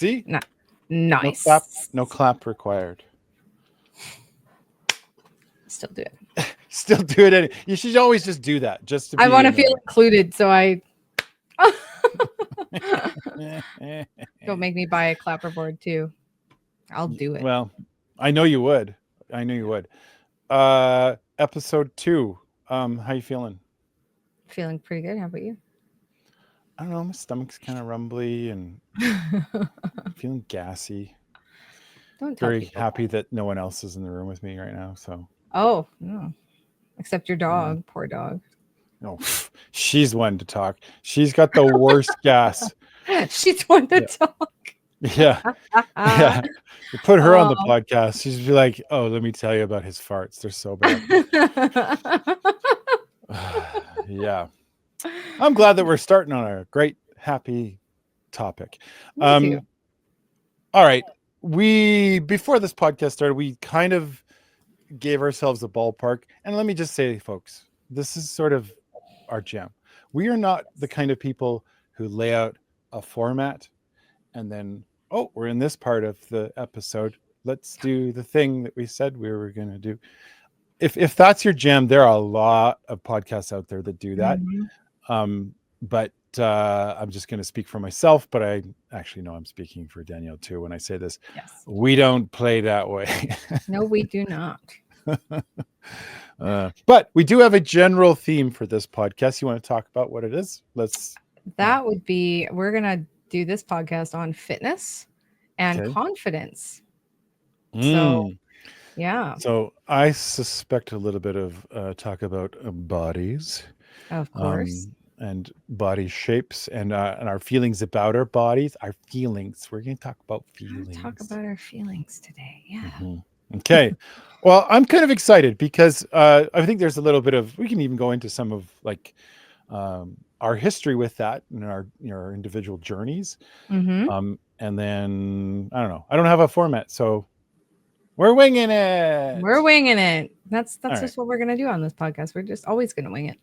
See? Nice. No clap required. Still do it. Still do it. You should always just do that. Just to be I want to feel included, so I don't make me buy a clapperboard too. I'll do it. Well, I know you would. Episode 2. How you feeling? Feeling pretty good. How about you? I don't know. My stomach's kind of rumbly and feeling gassy. Don't tell Very people happy that no one else is in the room with me right now. So. Oh no, except your dog. Poor dog. No, she's one to talk. She's got the worst gas. She's one to talk. Yeah. Yeah. You put her on the podcast. She's be like, oh, let me tell you about his farts. They're so bad. Yeah. I'm glad that we're starting on a great, happy topic. Me too. All right. Before this podcast started, we kind of gave ourselves a ballpark. And let me just say, folks, this is sort of our jam. We are not the kind of people who lay out a format and then, oh, we're in this part of the episode. Let's do the thing that we said we were going to do. If that's your jam, there are a lot of podcasts out there that do that. Mm-hmm. But I'm just going to speak for myself, but I actually know I'm speaking for Danielle too when I say this. Yes. We don't play that way. No, we do not. But we do have a general theme for this podcast. You want to talk about what it is? That would be, we're going to do this podcast on fitness and confidence. So, yeah. So I suspect a little bit of talk about bodies. Of course. And body shapes and our feelings about our bodies, our feelings. We're going to talk about feelings. Talk about our feelings today. Yeah. Mm-hmm. Okay. Well, I'm kind of excited because I think there's a little bit of, we can even go into some of like our history with that and our individual journeys. Mm-hmm. And then, I don't know. I don't have a format, so we're winging it. That's just what we're going to do on this podcast. We're just always going to wing it.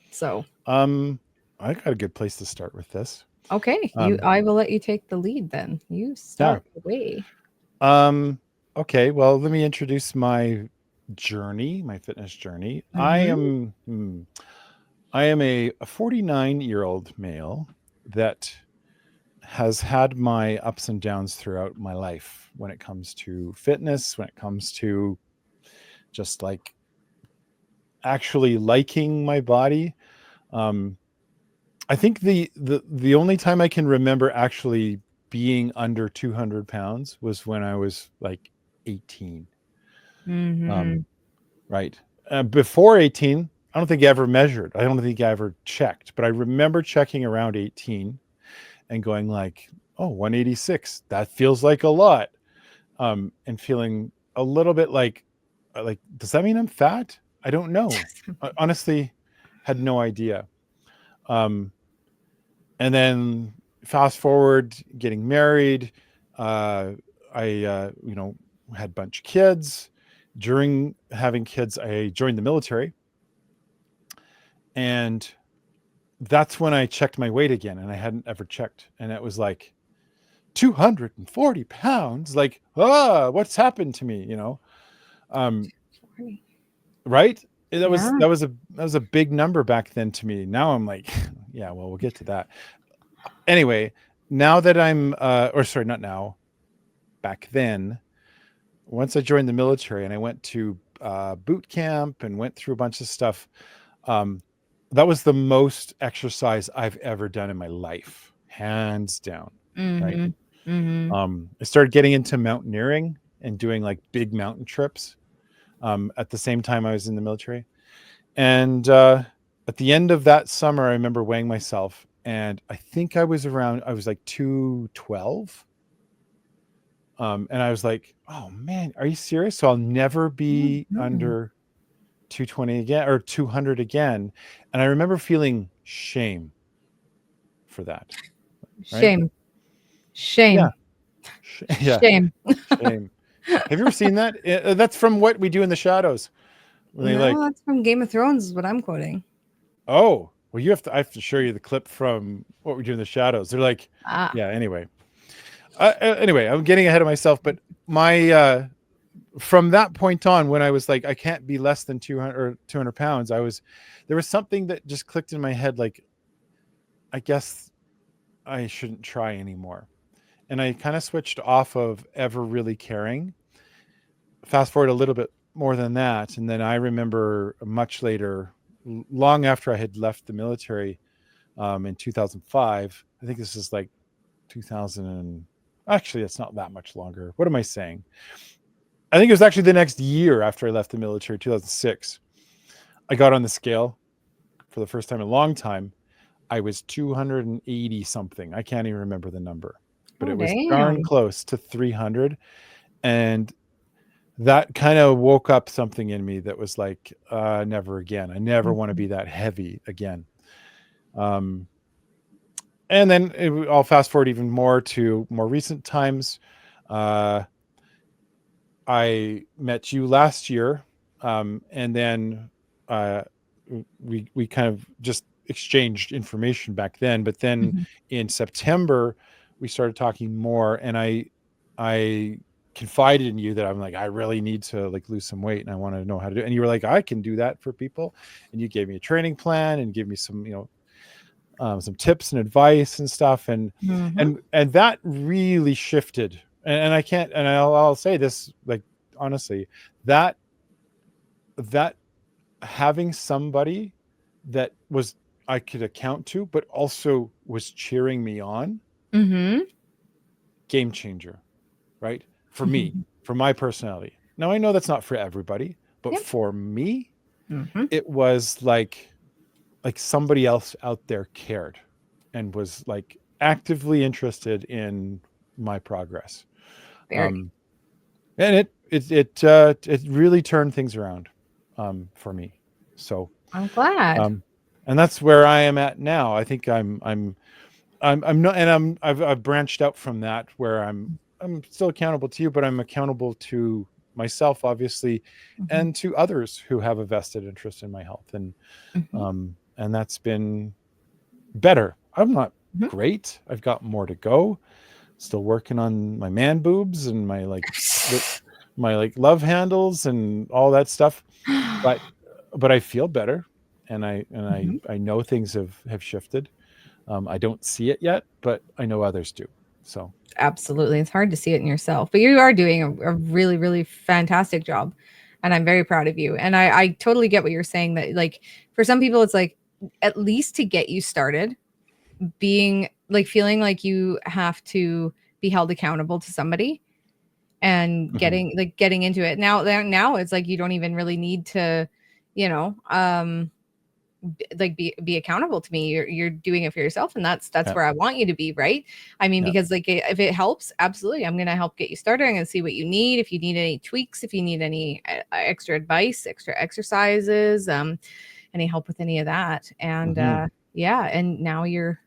So, I got a good place to start with this. Okay. I will let you take the lead then. You start away. Okay. Well, let me introduce my journey, my fitness journey. Mm-hmm. I am a 49-year-old male that has had my ups and downs throughout my life when it comes to fitness, when it comes to just like actually liking my body. I think the only time I can remember actually being under 200 pounds was when I was like 18. Mm-hmm. Right. Before 18, I don't think I ever measured. I don't think I ever checked, but I remember checking around 18 and going like, oh, 186. That feels like a lot. And feeling a little bit like, does that mean I'm fat? I don't know. I honestly had no idea. And then fast forward, getting married. I had a bunch of kids. During having kids, I joined the military. And that's when I checked my weight again, and I hadn't ever checked. And it was like 240 pounds. Like, what's happened to me? Right? That was a big number back then to me. Now I'm like, yeah, well, we'll get to that. Anyway, now that I'm, not now, back then, once I joined the military and I went to boot camp and went through a bunch of stuff, that was the most exercise I've ever done in my life, hands down. Mm-hmm. Right. Mm-hmm. I started getting into mountaineering and doing like big mountain trips at the same time I was in the military. And at the end of that summer, I remember weighing myself, and I think I was like 212. And I was like, oh man, are you serious? So I'll never be under 220 again or 200 again. And I remember feeling shame for that. Right? Shame. Yeah. Shame. Shame. Have you ever seen that? That's from What We Do in the Shadows. That's from Game of Thrones is what I'm quoting. Oh, well, I have to show you the clip from What We Do in the Shadows. They're like, yeah, anyway. Anyway, I'm getting ahead of myself, but my from that point on, when I was like, I can't be less than 200 pounds, there was something that just clicked in my head, like, I guess I shouldn't try anymore. And I kind of switched off of ever really caring. Fast forward a little bit more than that, and then I remember much later, long after I had left the military, in 2005. I think this is like 2000 and actually it's not that much longer. What am I saying? I think it was actually the next year after I left the military, 2006. I got on the scale for the first time in a long time. I was 280 something. I can't even remember the number, but it was darn close to 300. And that kind of woke up something in me that was like, never again. I never want to be that heavy again. And then I'll fast forward even more to more recent times. I met you last year, and then we kind of just exchanged information back then. But then in September, we started talking more, and I confided in you that I'm like, I really need to like lose some weight, and I want to know how to do it. And you were like, I can do that for people, and you gave me a training plan and gave me some, some tips and advice and stuff, and that really shifted. And I can't, and I'll say this, like, honestly, that having somebody that was I could account to, but also was cheering me on, game changer, right? For me, for my personality. Now I know that's not for everybody, but for me, it was like somebody else out there cared and was like actively interested in my progress. And it really turned things around for me. So I'm glad. And that's where I am at now. I think I'm not, and I've branched out from that, where I'm still accountable to you, but I'm accountable to myself, obviously, and to others who have a vested interest in my health. And that's been better. I'm not great. I've got more to go. Still working on my man boobs and my my love handles and all that stuff, but I feel better, and I know things have shifted. I don't see it yet, but I know others do. So absolutely, it's hard to see it in yourself, but you are doing a really, really fantastic job, and I'm very proud of you. And I totally get what you're saying, that like for some people it's like, at least to get you started, being like feeling like you have to be held accountable to somebody, and getting into it. Now it's like you don't even really need to, like be accountable to me. You're doing it for yourself, and that's where I want you to be, right? I mean, because like if it helps, absolutely, I'm gonna help get you started. I'm gonna see what you need, if you need any tweaks, if you need any extra advice, extra exercises, any help with any of that. And and now you're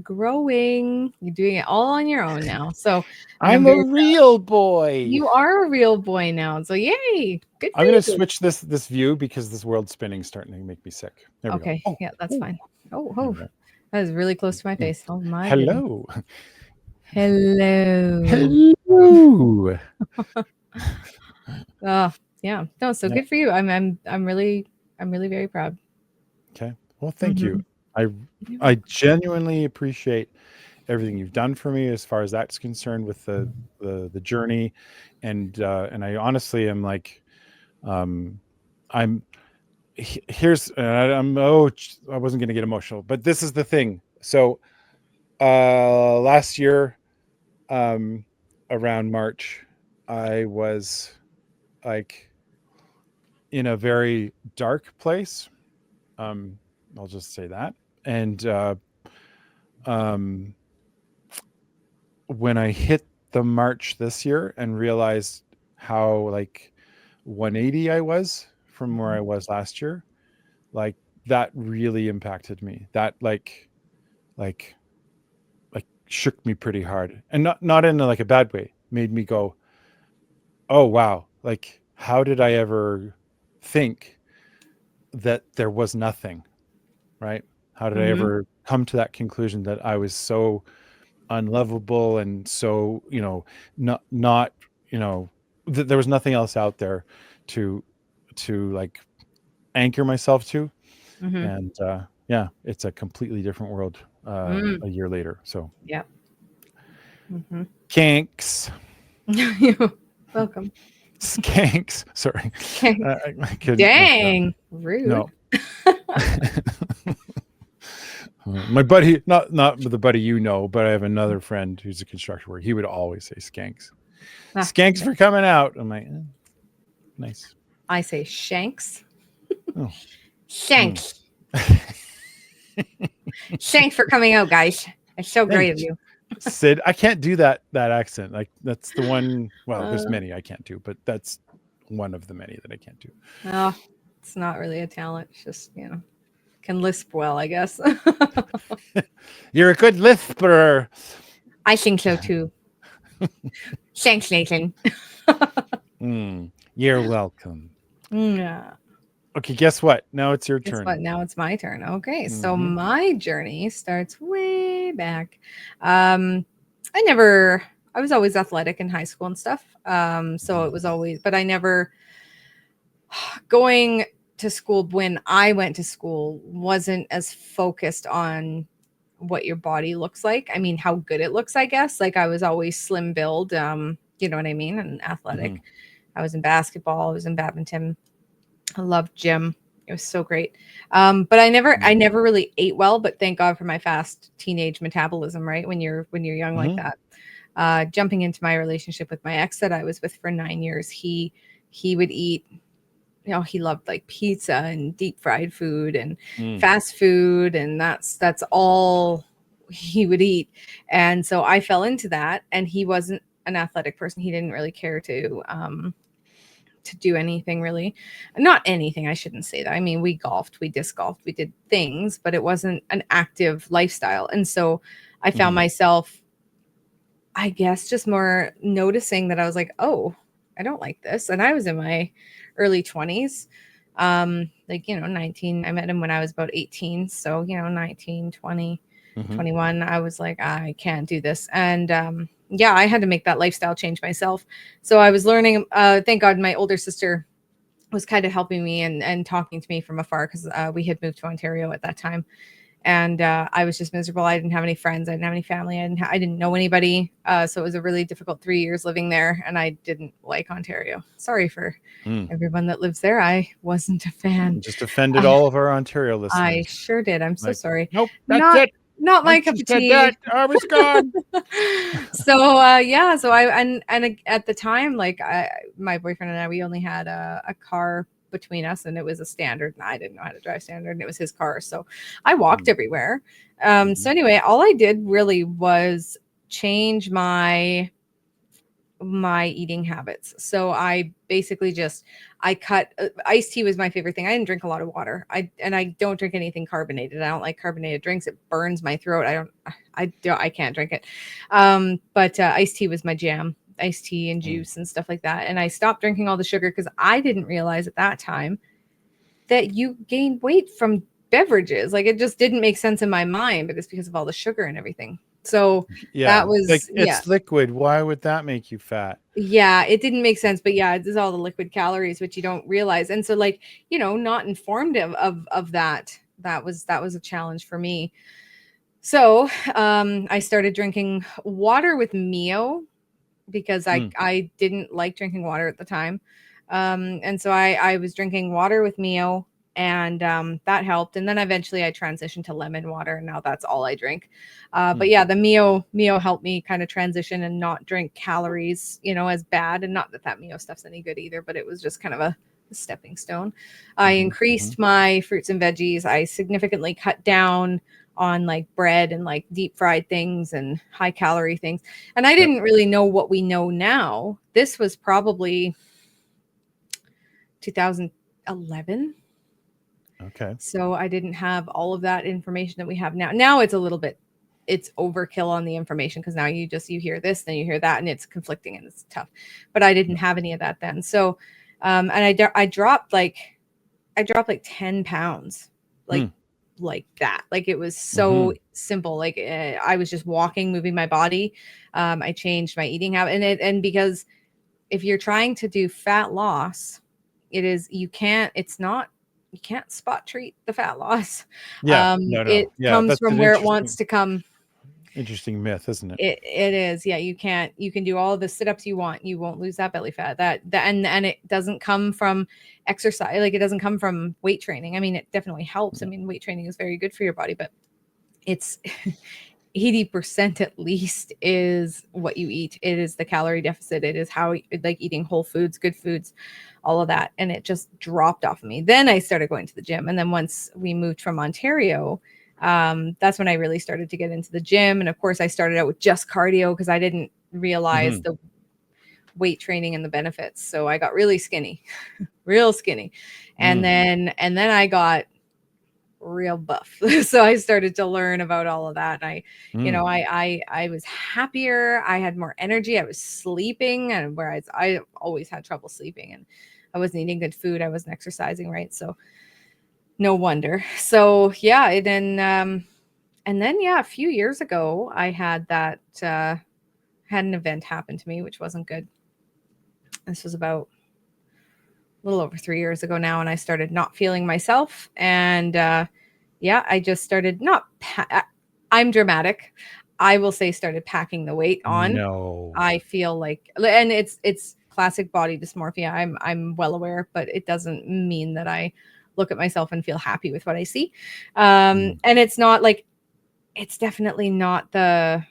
growing, you're doing it all on your own now. So I'm a real boy. You are a real boy now. So yay. Good. I'm going to switch this view because this world spinning is starting to make me sick. There we go. Oh, yeah, that's fine. Oh, that is really close to my face. Oh my Hello. Hello. Hello. Yeah. No, so good for you. I'm really very proud. Okay. Well, thank you. I genuinely appreciate everything you've done for me as far as that's concerned with the journey. And I honestly am like, I wasn't going to get emotional, but this is the thing. So last year, around March, I was like in a very dark place. I'll just say that. And when I hit the March this year and realized how like 180 I was from where I was last year, like that really impacted me. That like shook me pretty hard, and not in like a bad way. Made me go, oh wow, like how did I ever think that there was nothing, right? How did I ever come to that conclusion that I was so unlovable, and so not there was nothing else out there to like anchor myself to. Mm-hmm. And yeah, it's a completely different world a year later. So Yeah. Mm-hmm. kinks. You're welcome. Skanks. Sorry. I couldn't. Dang, rude. No. My buddy, not the buddy but I have another friend who's a construction worker. He would always say skanks. Skanks for coming out. I'm like, nice. I say shanks. Oh. Shanks. Thanks for coming out, guys. It's so great of you. Sid, I can't do that accent. Like that's the one. Well, there's many I can't do, but that's one of the many that I can't do. Oh, it's not really a talent. It's just can lisp well, I guess. You're a good lisper. I think so too. Thanks, Nathan. You're welcome. Yeah. Okay, guess what? Now it's your Guess turn. what? Now it's my turn. Okay, so my journey starts way back. I was always athletic in high school and stuff. So it was always, but I never going to school when I went to school wasn't as focused on what your body looks like. I mean, how good it looks, I guess. Like I was always slim build, you know what I mean? And athletic. I was in basketball, I was in badminton. I loved gym. It was so great. But I never really ate well, but thank God for my fast teenage metabolism, right? When you're young like that. Jumping into my relationship with my ex that I was with for 9 years, he would eat, he loved like pizza and deep fried food and fast food. And that's all he would eat. And so I fell into that, and he wasn't an athletic person. He didn't really care to do anything really. Not anything, I shouldn't say that. I mean, we golfed, we disc golfed, we did things, but it wasn't an active lifestyle. And so I found myself, I guess, just more noticing that I was like, oh, I don't like this. And I was in my early 20s. 19. I met him when I was about 18. So, 19, 20, 21. I was like, I can't do this. And I had to make that lifestyle change myself. So I was learning, thank God my older sister was kind of helping me and talking to me from afar, because we had moved to Ontario at that time. And I was just miserable. I didn't have any friends. I didn't have any family. I didn't know anybody. So it was a really difficult 3 years living there, and I didn't like Ontario. Sorry for everyone that lives there. I wasn't a fan. Just offended all of our Ontario listeners. I sure did. I'm so sorry. Nope, that's it. Not my cup of tea. I was gone. So so I at the time, like my boyfriend and I, we only had a car between us, and it was a Standard, and I didn't know how to drive Standard, and it was his car, so I walked everywhere. So anyway, all I did really was change my eating habits. So I basically I cut iced tea was my favorite thing. I didn't drink a lot of water. I don't drink anything carbonated. I don't like carbonated drinks. It burns my throat. I can't drink it. But iced tea was my jam. Iced tea and juice and stuff like that. And I stopped drinking all the sugar, because I didn't realize at that time that you gain weight from beverages. Like, it just didn't make sense in my mind, but it's because of all the sugar and everything. So that was like, it's liquid. Why would that make you fat? Yeah, it didn't make sense. But yeah, it's all the liquid calories, which you don't realize. And so, like, not informed of that. That was a challenge for me. So I started drinking water with Mio, because I didn't like drinking water at the time. And so I was drinking water with Mio, and that helped. And then eventually I transitioned to lemon water, and now that's all I drink. But yeah, the Mio helped me kind of transition and not drink calories, as bad. And not that Mio stuff's any good either, but it was just kind of a stepping stone. I increased my fruits and veggies. I significantly cut down on like bread and like deep fried things and high calorie things. And I didn't really know what we know now. This was probably 2011. Okay. So I didn't have all of that information that we have now. Now it's a little bit, it's overkill on the information, because now you hear this, then you hear that, and it's conflicting and it's tough. But I didn't have any of that then. So, and I dropped like 10 pounds, like like that. Like it was so simple. Like I was just walking, moving my body. I changed my eating habit, and because if you're trying to do fat loss, you can't spot treat the fat loss. Yeah. No. It Yeah. comes That's from an where it wants to come. interesting myth, isn't it? It is. Yeah, you can do all the sit-ups you want. You won't lose that belly fat. And it doesn't come from exercise. Like it doesn't come from weight training. I mean, it definitely helps. I mean, weight training is very good for your body, but it's 80% at least is what you eat. It is the calorie deficit. It is how, like, eating whole foods, good foods, all of that. And it just dropped off of me. Then I started going to the gym. And then once we moved from Ontario, that's when I really started to get into the gym. And of course I started out with just cardio because I didn't realize the weight training and the benefits. So I got really skinny, real skinny. And then I got real buff. So I started to learn about all of that. And I was happier. I had more energy. I was sleeping, and whereas I always had trouble sleeping, and I wasn't eating good food. I wasn't exercising right. So no wonder. So yeah. And then a few years ago, I had had an event happen to me, which wasn't good. This was about a little over 3 years ago now, and I started not feeling myself. And I just started I'm dramatic. I will say started packing the weight on. No. I feel like, and it's classic body dysmorphia. I'm well aware, but it doesn't mean that I look at myself and feel happy with what I see. And it's not like, it's definitely not it's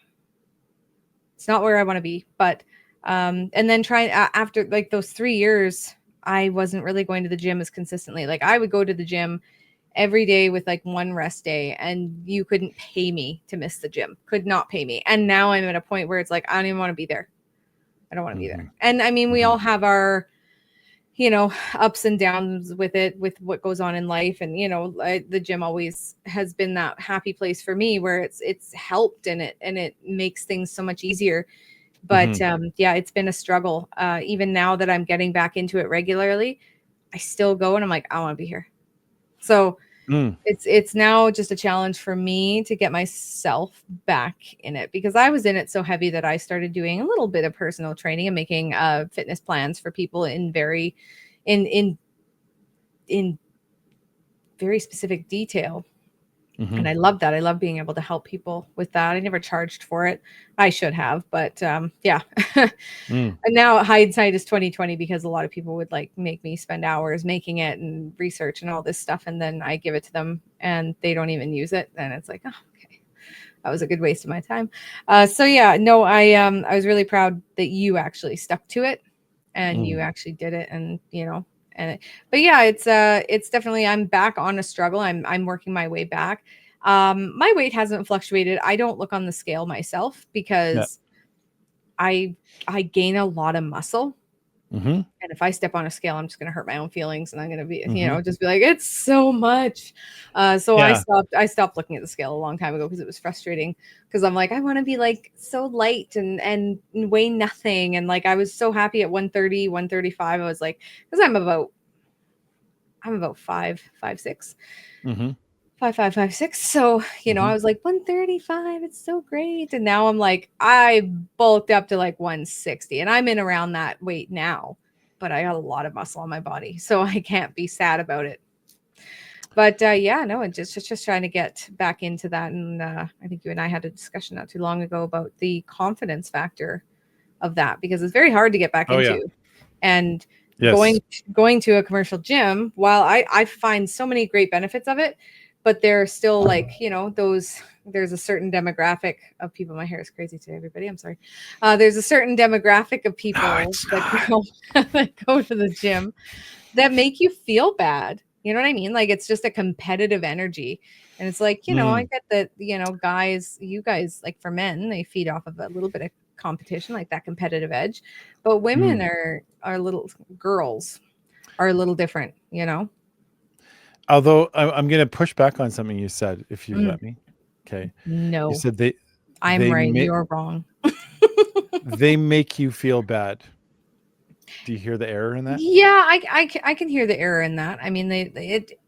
not where I want to be, but and then after like those 3 years, I wasn't really going to the gym as consistently. Like I would go to the gym every day with like one rest day, and you couldn't pay me to miss the gym. Could not pay me. And now I'm at a point where it's like, I don't even want to be there. I don't want to be there. And I mean, we all have our, ups and downs with what goes on in life. And, the gym always has been that happy place for me where it's helped, and it makes things so much easier. But it's been a struggle. Even now that I'm getting back into it regularly, I still go and I'm like, I want to be here. So it's now just a challenge for me to get myself back in it, because I was in it so heavy that I started doing a little bit of personal training and making fitness plans for people in very specific detail. And I love that. I love being able to help people with that. I never charged for it. I should have, but And now hindsight is 2020, because a lot of people would like make me spend hours making it and research and all this stuff, and then I give it to them and they don't even use it. And it's like, oh, okay, that was a good waste of my time. I was really proud that you actually stuck to it and you actually did it, and it's definitely, I'm back on a struggle. I'm working my way back. My weight hasn't fluctuated. I don't look on the scale myself because I gain a lot of muscle. And if I step on a scale, I'm just going to hurt my own feelings, and I'm going to be, just be like, it's so much. I stopped looking at the scale a long time ago because it was frustrating, because I'm like, I want to be like so light and weigh nothing. And like, I was so happy at 130, 135. I was like, because I'm about 5'6". 5'5", 5'6". So, I was like 135. It's so great. And now I'm like, I bulked up to like 160, and I'm in around that weight now, but I got a lot of muscle on my body, so I can't be sad about it. But it's just trying to get back into that. And I think you and I had a discussion not too long ago about the confidence factor of that, because it's very hard to get back into. And going to a commercial gym, while I find so many great benefits of it, but they're still like, there's a certain demographic of people. My hair is crazy today, everybody. I'm sorry. There's a certain demographic of people that go to the gym that make you feel bad. You know what I mean? Like, it's just a competitive energy. And it's like, I get that, you guys, like for men, they feed off of a little bit of competition, like that competitive edge. But women are little girls are a little different, Although I'm going to push back on something you said, if you let me. Okay. No. You said I'm right. You're wrong. They make you feel bad. Do you hear the error in that? Yeah, I can hear the error in that. I mean,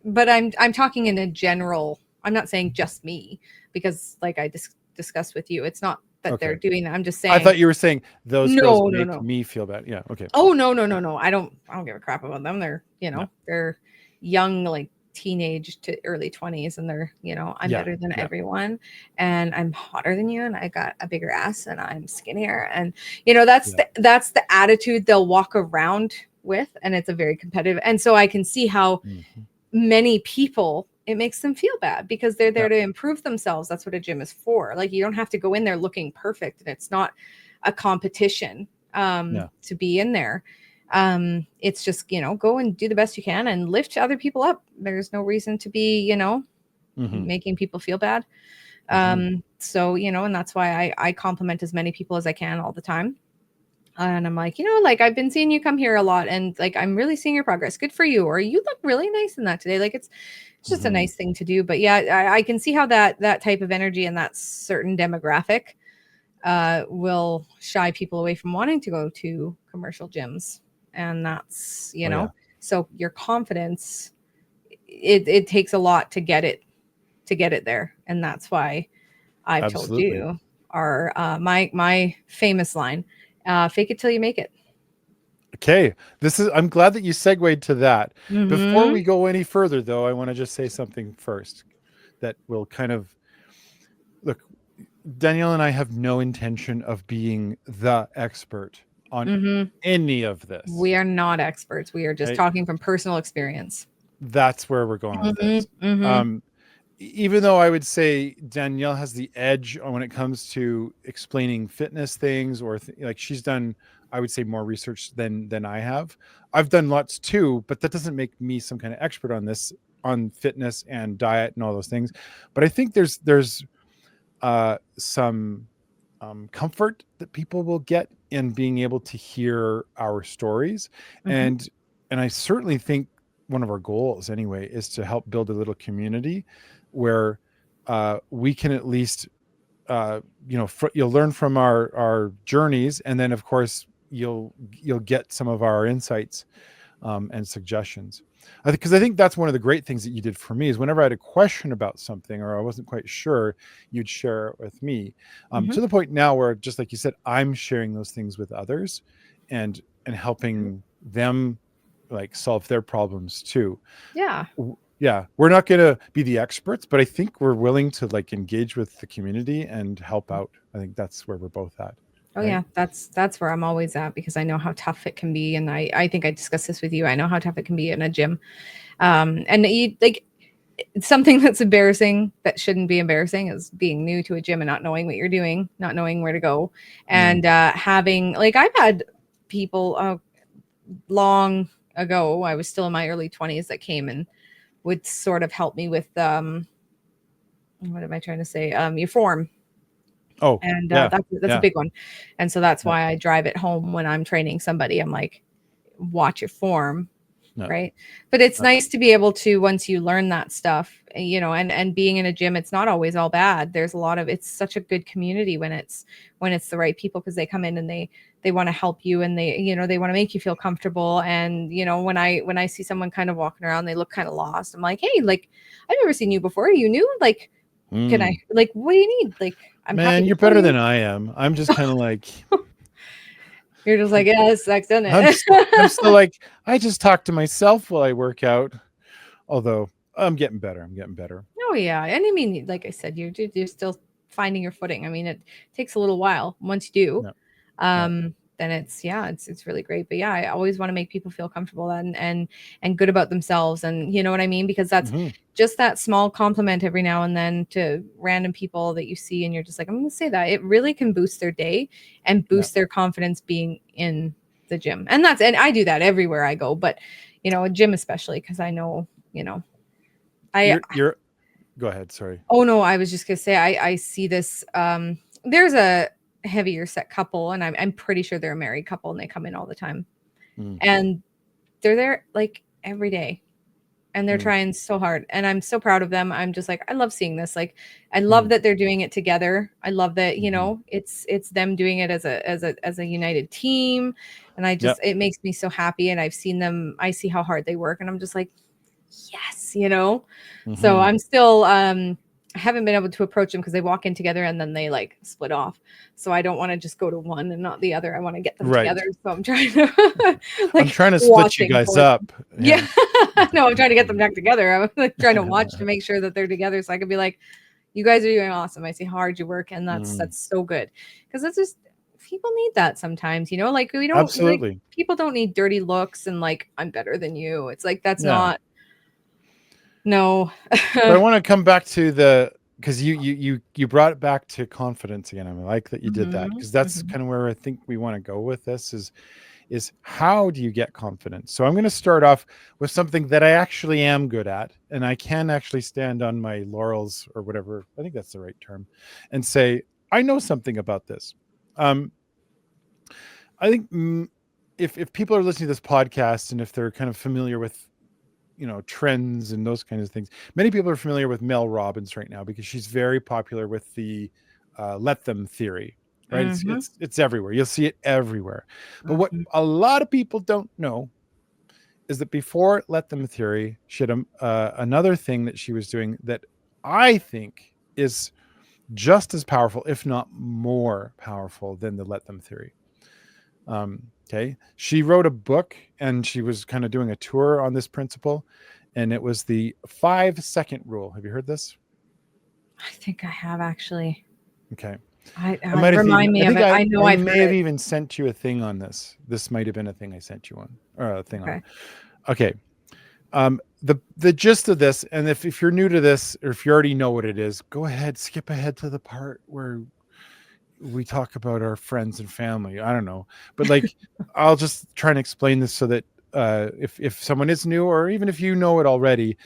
but I'm talking in a general I'm not saying just me, because like I discussed with you, it's not that they're Okay. doing that. I'm just I saying, thought you were saying those girls no, no, make no. me feel bad. Yeah. Okay. Oh, no, no, no, no. I don't give a crap about them. They're, No. they're young, like teenage to early 20s, and they're, I'm Yeah. better than Yeah. everyone, and I'm hotter than you, and I got a bigger ass, and I'm skinnier, and that's Yeah. the attitude they'll walk around with, and it's a very competitive. And so I can see how Mhm. many people, it makes them feel bad because they're there Yeah. to improve themselves. That's what a gym is for. Like, you don't have to go in there looking perfect, and it's not a competition Yeah. to be in there. It's just, go and do the best you can and lift other people up. There's no reason to be, Mhm. making people feel bad. Mhm. So, and that's why I compliment as many people as I can all the time. And I'm like, like, I've been seeing you come here a lot, and like, I'm really seeing your progress. Good for you. Or you look really nice in that today. Like, it's just a Mhm. nice thing to do. But yeah, I can see how that type of energy and that certain demographic will shy people away from wanting to go to commercial gyms. And that's, Oh yeah. so your confidence, it takes a lot to get it there. And that's why I've told Absolutely. you our my famous line, fake it till you make it. Okay. I'm glad that you segued to that. Before Mm-hmm. we go any further though, I want to just say something first that will kind of look. Danielle and I have no intention of being the expert on Mm-hmm. any of this. We are not experts. We are just Right? talking from personal experience. That's where we're going with this. Mm-hmm. Mm-hmm. Um, Even though I would say Danielle has the edge when it comes to explaining fitness things, or like she's done, I would say, more research than I have. I've done lots too, but that doesn't make me some kind of expert on this, on fitness and diet and all those things. But I think there's some comfort that people will get in being able to hear our stories, Mm-hmm. and I certainly think one of our goals anyway is to help build a little community where we can at least you'll learn from our journeys, and then of course you'll get some of our insights and suggestions. Because I think that's one of the great things that you did for me is whenever I had a question about something or I wasn't quite sure, you'd share it with me. Mm-hmm. To the point now where, just like you said, I'm sharing those things with others, and helping them like solve their problems too. Yeah. Yeah, we're not going to be the experts, but I think we're willing to like engage with the community and help out. I think that's where we're both at. Oh Right? yeah, that's where I'm always at, because I know how tough it can be, and I think I discussed this with you. I know how tough it can be in a gym, and you like, something that's embarrassing that shouldn't be embarrassing is being new to a gym and not knowing what you're doing, not knowing where to go, and having, like, I've had people long ago, I was still in my early 20s, that came and would sort of help me with what am I trying to say, your form. Oh, And yeah. that's a Yeah. big one. And so that's Yeah. why I drive it home when I'm training somebody. I'm like, watch your form, Yeah. right? But it's Yeah. nice to be able to, once you learn that stuff, and being in a gym, it's not always all bad. There's a lot of, it's such a good community when it's the right people, because they come in and they want to help you, and they want to make you feel comfortable. And when I see someone kind of walking around, they look kind of lost, I'm like, hey, like, I've never seen you before. You new? Like, can I, like, what do you need? Like, I'm happy Man, to you're show better you. than I am. I'm just kind of like, You're just like, yeah, this sucks, doesn't I'm it? I'm still like, I just talk to myself while I work out. Although I'm getting better. I'm getting better. Oh yeah, and I mean, like I said, you're still finding your footing. I mean, it takes a little while. Once you do, Yeah. Yeah. then it's really great. But yeah, I always want to make people feel comfortable and good about themselves, and you know what I mean, because that's Mm-hmm. just that small compliment every now and then to random people that you see, and you're just like, I'm going to say that. It really can boost their day and Yeah. boost their confidence being in the gym, and I do that everywhere I go, but a gym especially, because I know, I You're go ahead. Sorry. Oh no, I was just gonna say I see this. There's a heavier set couple, and I'm pretty sure they're a married couple, and they come in all the time, Mm, and they're there like every day, and they're mm, trying so hard, and I'm so proud of them. I'm just like, I love seeing this. Like, I love mm, that they're doing it together. I love that mm-hmm. it's them doing it as a united team, and Yep. it makes me so happy. And I see how hard they work, and I'm just like, yes, you know. So Mhm. I'm still I haven't been able to approach them because they walk in together and then they like split off. So I don't want to just go to one and not the other. I want to get them Right. together. So I'm trying to I'm like trying to split you watching guys for them. up. Yeah. Yeah. No, I'm trying to get them back together. I'm like trying to watch to make sure that they're together so I can be like, you guys are doing awesome. I see how hard you work, and Mm, that's so good. Because that's just people need that sometimes, you know, like we don't like absolutely. people don't need dirty looks and like I'm better than you. It's like that's Yeah. not no. But I want to come back to the because you brought it back to confidence again. I like that you did that Mhm, because that's mhm, kind of where I think we want to go with this is how do you get confidence? So I'm going to start off with something that I actually am good at, and I can actually stand on my laurels or whatever. I think that's the right term, and say I know something about this. Um, I think if people are listening to this podcast and if they're kind of familiar with trends and those kinds of things, many people are familiar with Mel Robbins right now because she's very popular with the let them theory, right? it's mhm, it's it's everywhere. You'll see it everywhere. But what mhm, a lot of people don't know is that before let them theory, she had another thing that she was doing that I think is just as powerful, if not more powerful, than the let them theory. Okay. She wrote a book and she was kind of doing a tour on this principle. And it was the 5-second rule. Have you heard this? I think I have actually. Okay. I I might have even, remind me I of think it. I, I know I I've may heard have it. even sent you a thing on this. This might have been a thing I sent you on or a thing on. Okay. Okay. The gist of this, and if you're new to this or if you already know what it is, go ahead, skip ahead to the part where we talk about our friends and family. I don't know, but like I'll just try and explain this so that if someone is new or even if you know it already,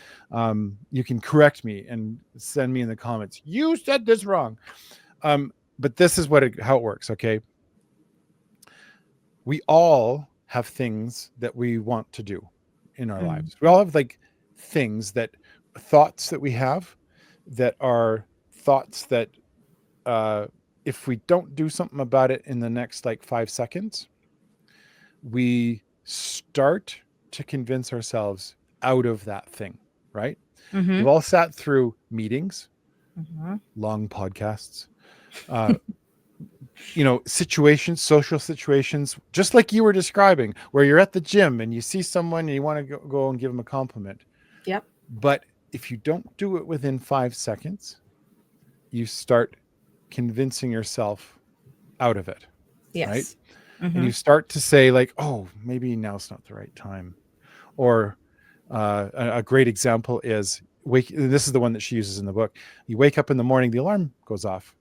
you can correct me and send me in the comments. You said this wrong. But this is how it works. Okay, we all have things that we want to do in our Mm, lives. We all have like things thoughts that we have that are thoughts that uh, if we don't do something about it in the next like 5 seconds, we start to convince ourselves out of that thing, right? We've mhm, all sat through meetings, mhm. long podcasts, uh, situations, social situations, just like you were describing, where you're at the gym and you see someone and you want to go and give them a compliment. Yep. But if you don't do it within 5 seconds, you start convincing yourself out of it, right? Yes. And you Mhm. start to say like, oh, maybe now's not the right time. Or a great example is this is the one that she uses in the book. You wake up in the morning, the alarm goes off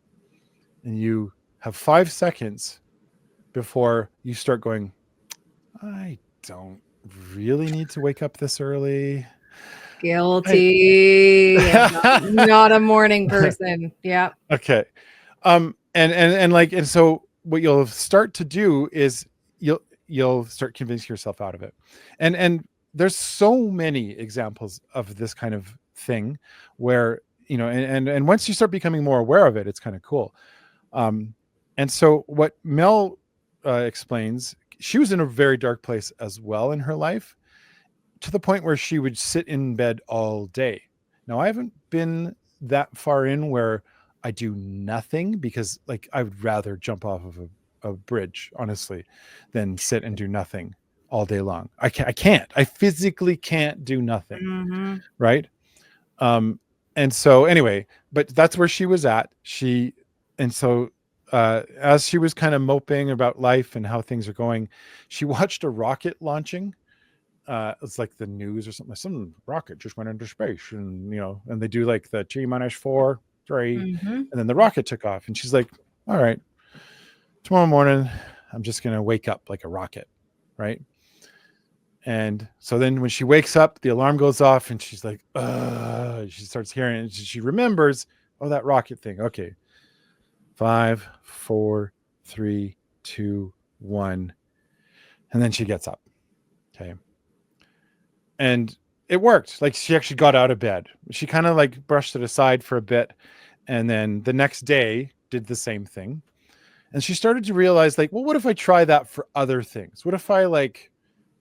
and you have 5 seconds before you start going, I don't really need to wake up this early. I Guilty. I'm not a morning person. Yep. okay. And like, and so what you'll start to do is you'll start convincing yourself out of it. And there's so many examples of this kind of thing where, and once you start becoming more aware of it, it's kind of cool. Um, and so what Mel explains, she was in a very dark place as well in her life, to the point where she would sit in bed all day. Now, I haven't been that far in where I do nothing because, like, I would rather jump off of a bridge, honestly, than sit and do nothing all day long. I physically can't do nothing, Mhm. right? Um, and so, anyway, but that's where she was at. And so, as she was kind of moping about life and how things are going, she watched a rocket launching. It's like the news or something. Some rocket just went into space, and and they do like the T-4, 3, Mhm. and then the rocket took off. And she's like, "All right, tomorrow morning, I'm just gonna wake up like a rocket, right?" And so then when she wakes up, the alarm goes off, and she's like, she starts hearing it. And she remembers, oh, that rocket thing. Okay, 5, 4, 3, 2, 1, and then she gets up. Okay, and it worked. Like she actually got out of bed. She kind of like brushed it aside for a bit, and then the next day did the same thing. And she started to realize, like, well, what if I try that for other things? What if I like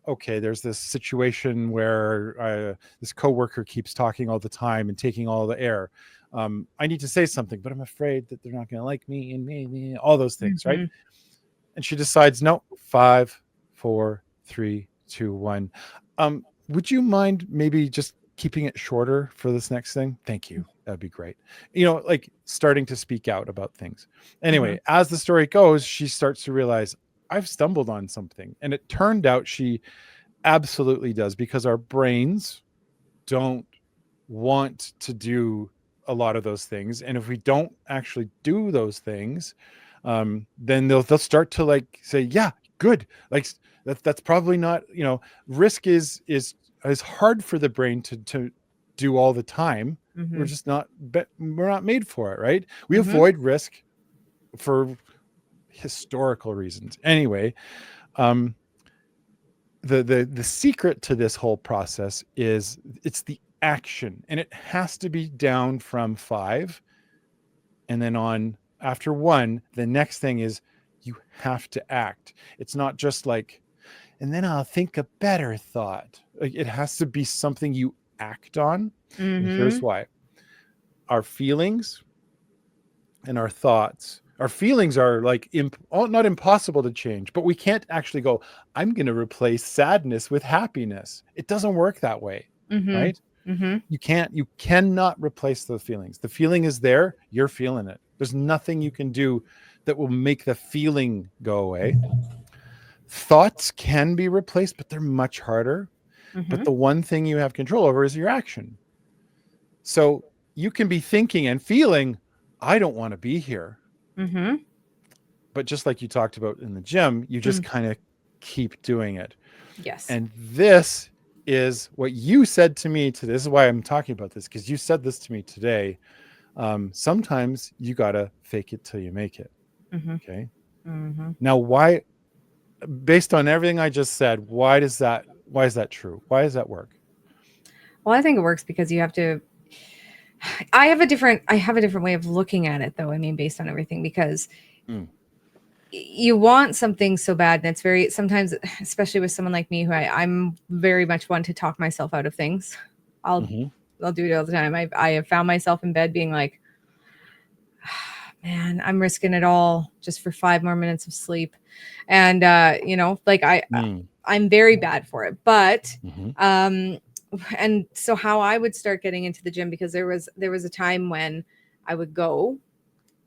okay, there's this situation where this coworker keeps talking all the time and taking all the air. I need to say something, but I'm afraid that they're not going to like me and me, all those things, right? Mm-hmm. And she decides, no, 5, 4, 3, 2, 1. Would you mind maybe just keeping it shorter for this next thing? Thank you. That'd be great. Like starting to speak out about things. Anyway, as the story goes, she starts to realize I've stumbled on something. And it turned out she absolutely does, because our brains don't want to do a lot of those things. And if we don't actually do those things, then they'll start to like say, yeah, good. Like that's probably not, risk is hard for the brain to do all the time. We're just we're not made for it, right? We avoid risk for historical reasons. Anyway, the secret to this whole process is it's the action, and it has to be down from 5, and then on after 1, the next thing is you have to act. It's not just like, and then I'll think a better thought. Like, it has to be something you act on. And here's why. Our feelings and our thoughts, our feelings are like not impossible to change, but we can't actually go, I'm going to replace sadness with happiness. It doesn't work that way, right? You cannot replace the feelings. The feeling is there. You're feeling it. There's nothing you can do that will make the feeling go away. Thoughts can be replaced, but they're much harder. But the one thing you have control over is your action. So you can be thinking and feeling, I don't want to be here. But just like you talked about in the gym, you just kind of keep doing it. Yes. And this is what you said to me today. This is why I'm talking about this, because you said this to me today. Sometimes you got to fake it till you make it. Okay. Now, why, based on everything I just said, why is that true? Why does that work? Well, I think it works because you have to, I have a different way of looking at it, though. I mean, based on everything, because you want something so bad, and it's very, sometimes, especially with someone like me, who I'm very much one to talk myself out of things. I'll do it all the time. I have found myself in bed being like, man, I'm risking it all just for 5 more minutes of sleep. And, like I'm very bad for it, but, and so how I would start getting into the gym, because there was a time when I would go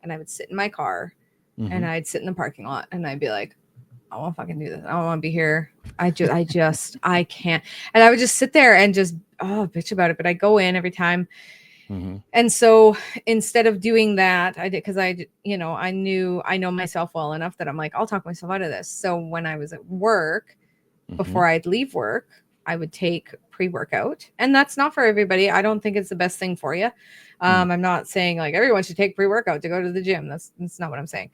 and I would sit in my car and I'd sit in the parking lot and I'd be like, I won't fucking do this. I don't want to be here. I can't. And I would just sit there and just, bitch about it. But I go in every time. And so instead of doing that, I did, because I know myself well enough that I'm like, I'll talk myself out of this. So when I was at work, before I'd leave work, I would take pre-workout. And that's not for everybody. I don't think it's the best thing for you. I'm not saying like everyone should take pre-workout to go to the gym. That's not what I'm saying.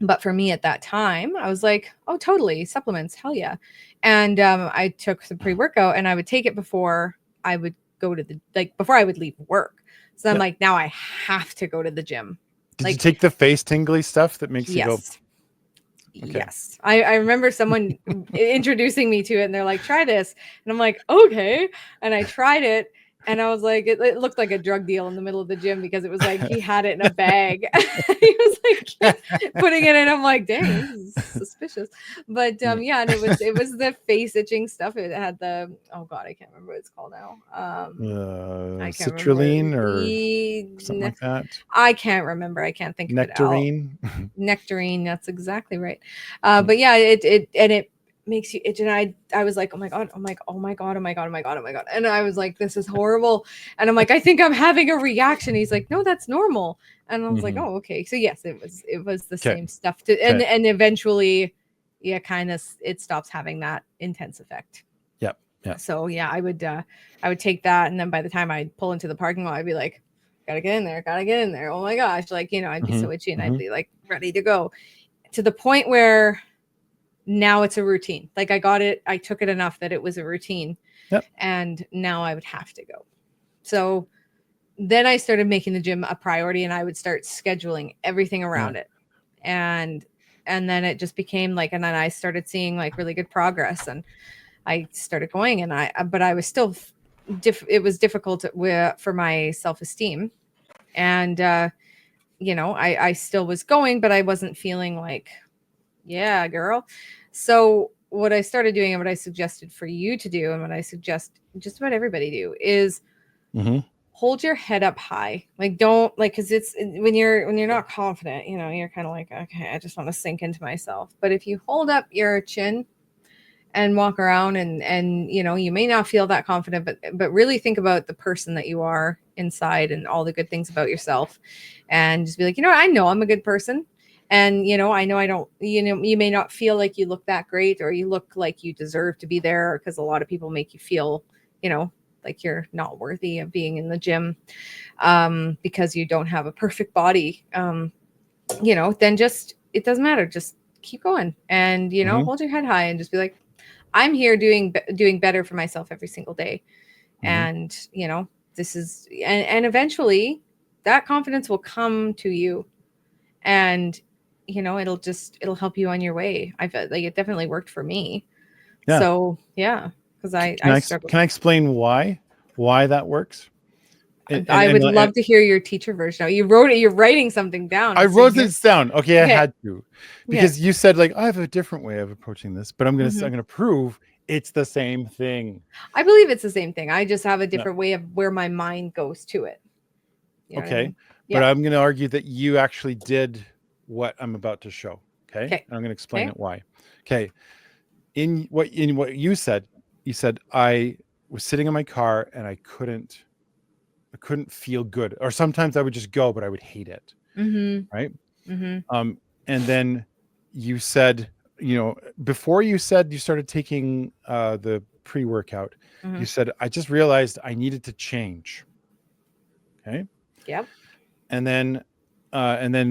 But for me at that time, I was like, oh, totally. Supplements. Hell yeah. And I took some pre-workout and I would take it before I would go to before I would leave work. So I'm like, now I have to go to the gym. Did you take the face tingly stuff that makes you go? Okay. Yes. I remember someone introducing me to it and they're like, try this. And I'm like, okay. And I tried it. And I was like, it looked like a drug deal in the middle of the gym, because it was like he had it in a bag. He was like putting it in. I'm like, dang, this is suspicious. But and it was the face itching stuff. It had the, oh God, I can't remember what it's called now. I can't citrulline or something like that. I can't remember. I can't think Nectarine. of it. Nectarine. That's exactly right. But yeah, it makes you itch, and I was like, oh my god, and I was like, this is horrible, and I'm like, I think I'm having a reaction. He's like, no, that's normal, and I was like, oh, okay. So yes, it was the same stuff and eventually it stops having that intense effect. Yeah. So yeah, I would take that, and then by the time I'd pull into the parking lot, I'd be like, gotta get in there, oh my gosh, like, I'd be so itchy, and I'd be like ready to go, to the point where now it's a routine. Like I took it enough that it was a routine. And now I would have to go. So then I started making the gym a priority, and I would start scheduling everything around it. And and then it just became like, and then I started seeing like really good progress, and I started going, and but I was still it was difficult for my self-esteem, and I still was going, but I wasn't feeling like, yeah, girl. So what I started doing, and what I suggested for you to do, and what I suggest just about everybody do, is hold your head up high. Like, don't, like, because it's when you're not confident, you're kind of like, okay, I just want to sink into myself. But if you hold up your chin and walk around, and you may not feel that confident, but really think about the person that you are inside and all the good things about yourself, and just be like, I know I'm a good person. And I know I don't, you may not feel like you look that great, or you look like you deserve to be there, because a lot of people make you feel like you're not worthy of being in the gym, because you don't have a perfect body. Then just, it doesn't matter, just keep going, and hold your head high, and just be like, I'm here doing better for myself every single day. And this is, and eventually that confidence will come to you, and it'll help you on your way. I felt like it definitely worked for me. Yeah. So yeah, because I struggled. Can I explain why that works? I would love to hear your teacher version. You wrote it. You're writing something down. I wrote this down. Okay, I had to, because you said, like, I have a different way of approaching this, but I'm gonna prove it's the same thing. I believe it's the same thing. I just have a different way of where my mind goes to it. Okay, but I'm gonna argue that you actually did what I'm about to show. Okay, and I'm gonna explain it why. Okay, in what you said, I was sitting in my car and I couldn't feel good, or sometimes I would just go, but I would hate it. Right. And then you said, before you said you started taking the pre-workout, you said, I just realized I needed to change. Okay. Yep. And then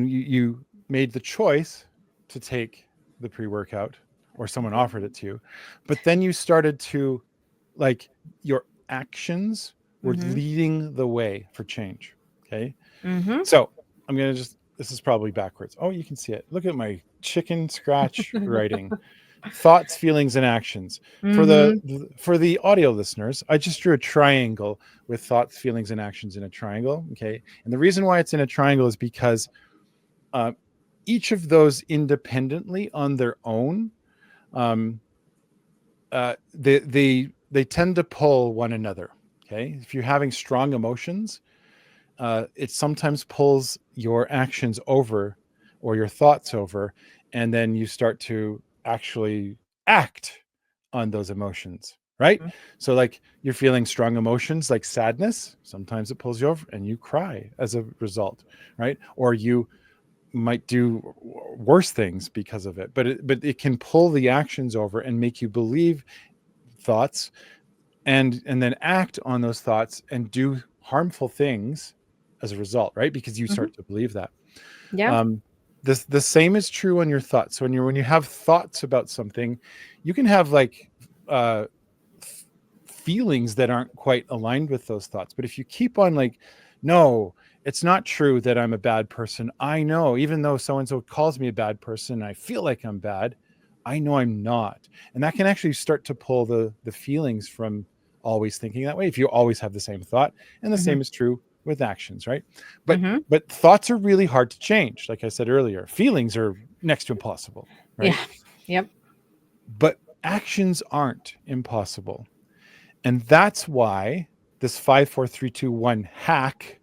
you made the choice to take the pre-workout, or someone offered it to you, but then you started to, like, your actions were leading the way for change. Okay. So I'm going to this is probably backwards. Oh, you can see it. Look at my chicken scratch writing. Thoughts, feelings, and actions. For the audio listeners, I just drew a triangle with thoughts, feelings, and actions in a triangle. Okay. And the reason why it's in a triangle is because each of those independently on their own, they tend to pull one another. Okay. If you're having strong emotions, it sometimes pulls your actions over, or your thoughts over, and then you start to actually act on those emotions. Right. So, like, you're feeling strong emotions like sadness. Sometimes it pulls you over and you cry as a result. Right. Or you might do worse things because of it, but it can pull the actions over and make you believe thoughts, and then act on those thoughts and do harmful things as a result, right? Because you start to believe that. Yeah. The same is true on your thoughts. So when you have thoughts about something, you can have like feelings that aren't quite aligned with those thoughts. But if you keep on like, no, it's not true that I'm a bad person. I know, even though so-and-so calls me a bad person, I feel like I'm bad. I know I'm not. And that can actually start to pull the feelings from always thinking that way, if you always have the same thought. And the same is true with actions, right? But thoughts are really hard to change. Like I said earlier, feelings are next to impossible, right? Yeah. Yep. But actions aren't impossible. And that's why this 5, 4, 3, 2, 1 hack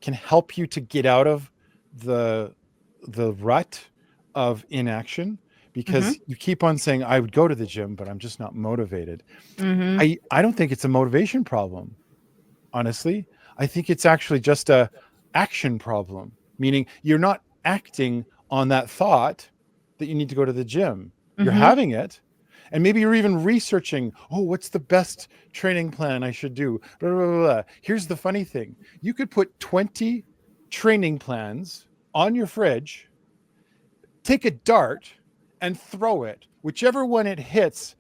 can help you to get out of the rut of inaction, because you keep on saying, I would go to the gym, but I'm just not motivated. I don't think it's a motivation problem. Honestly, I think it's actually just a action problem, meaning you're not acting on that thought that you need to go to the gym. You're having it. And maybe you're even researching, oh, what's the best training plan I should do? Blah, blah, blah, blah. Here's the funny thing. You could put 20 training plans on your fridge, take a dart and throw it. Whichever one it hits,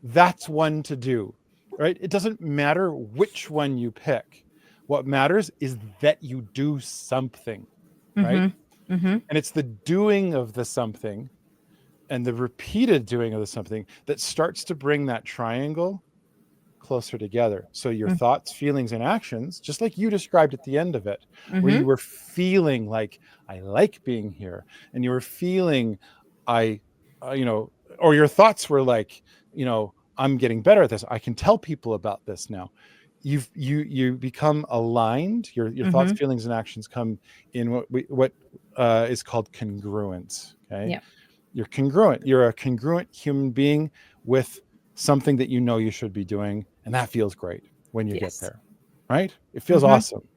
that's one to do, right? It doesn't matter which one you pick. What matters is that you do something, right? Mm-hmm. And it's the doing of the something and the repeated doing of the something that starts to bring that triangle closer together. So your thoughts, feelings, and actions, just like you described at the end of it, where Mm-hmm. you were feeling like, I like being here, and you were feeling, or your thoughts were like, I'm getting better at this. I can tell people about this now. You become aligned. Your thoughts, Mm-hmm. feelings, and actions come in what is called congruence. Okay, Yeah. you're congruent. You're a congruent human being with something that you should be doing, and that feels great when you get Yes. there, right? It feels Mm-hmm. awesome.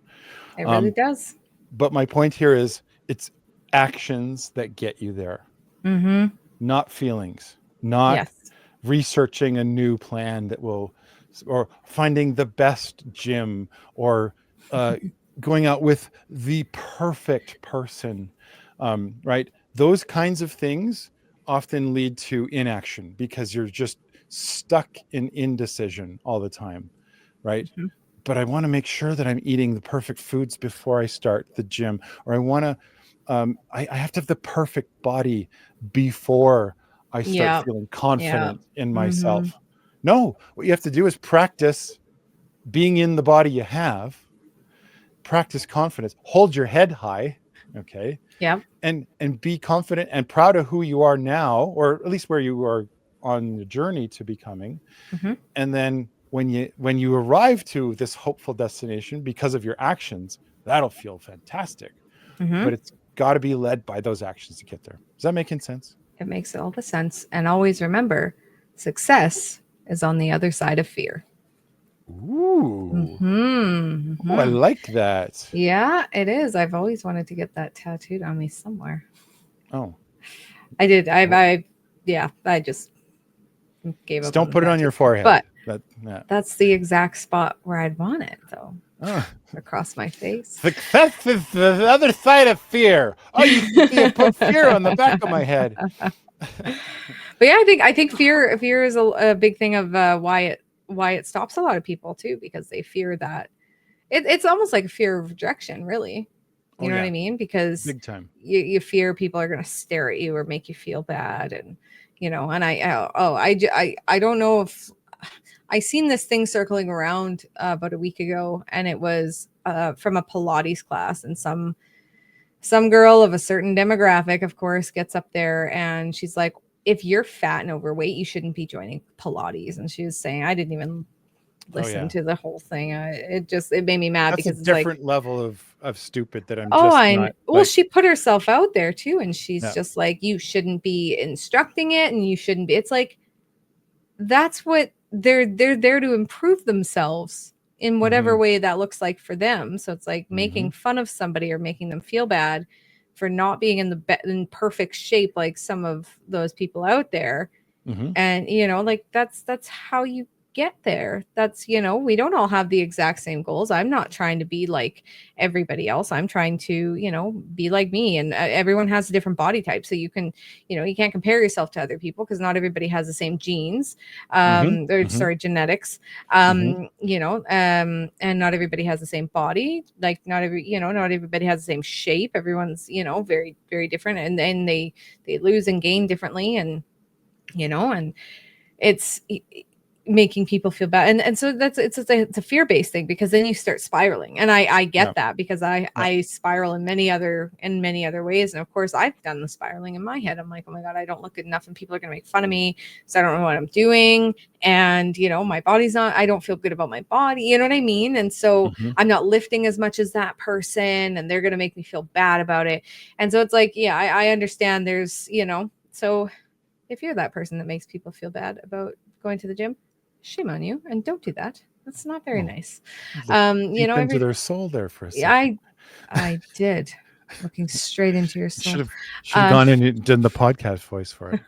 It really does. But my point here is it's actions that get you there, Mm-hmm. not feelings, not Yes. researching a new plan that will, or finding the best gym, or going out with the perfect person, right? Those kinds of things often lead to inaction because you're just stuck in indecision all the time, right? Mm-hmm. But I want to make sure that I'm eating the perfect foods before I start the gym, or I want to, I have to have the perfect body before I start Yeah. feeling Yeah. confident in Mm-hmm. myself. No, what you have to do is practice being in the body you have, practice confidence, hold your head high, okay, Yeah. and be confident and proud of who you are now, or at least where you are on the journey to becoming. Mm-hmm. And then when you arrive to this hopeful destination because of your actions, that'll feel fantastic. Mm-hmm. But it's got to be led by those actions to get there. Is that making sense? It makes all the sense. And always remember, success is on the other side of fear. Ooh. Mm-hmm. Oh, I Mm-hmm. like that. Yeah, it is. I've always wanted to get that tattooed on me somewhere. Oh, I did. Yeah, I just gave just up on don't the put it on tattoo. your forehead. But that's the exact spot where I'd want it, though. Across my face. Success is the other side of fear. Oh, you put fear on the back of my head. But yeah, I think fear is a big thing of why it stops a lot of people too, because they fear that it's almost like a fear of rejection, really. You Oh know what yeah, I mean? Because big time. you fear people are going to stare at you or make you feel bad, and and I don't know if I seen this thing circling around about a week ago, and it was from a Pilates class, and some girl of a certain demographic, of course, gets up there and she's like, if you're fat and overweight, you shouldn't be joining Pilates. And she was saying, I didn't even listen to the whole thing. It made me mad That's a because it's like, different level of stupid that I'm oh, just I not well, like. she put herself out there too, and she's Yeah. just like, you shouldn't be instructing it, and you shouldn't be. It's like that's what they're there to improve themselves in whatever way that looks like for them. So it's like making fun of somebody or making them feel bad for not being in perfect shape like some of those people out there. And like that's how you get there. That's we don't all have the exact same goals. I'm not trying to be like everybody else. I'm trying to be like me, and everyone has a different body type, so you can't compare yourself to other people because not everybody has the same genes, sorry, genetics, and not everybody has the same body, like not everybody has the same shape. Everyone's very, very different, and then they lose and gain differently, and and it's making people feel bad, and so it's a fear-based thing, because then you start spiraling, and I get that, because I spiral in many other ways, and of course I've done the spiraling in my head. I'm like, oh my god, I don't look good enough and people are gonna make fun of me, so I don't know what I'm doing, and my body's not, I don't feel good about my body, you know what I mean? And so I'm not lifting as much as that person, and they're gonna make me feel bad about it. And so it's like, yeah, I understand there's so if you're that person that makes people feel bad about going to the gym, shame on you, and don't do that. That's not very nice. Deep into their soul there for a second. I did, looking straight into your soul. Should have gone in and done the podcast voice for it.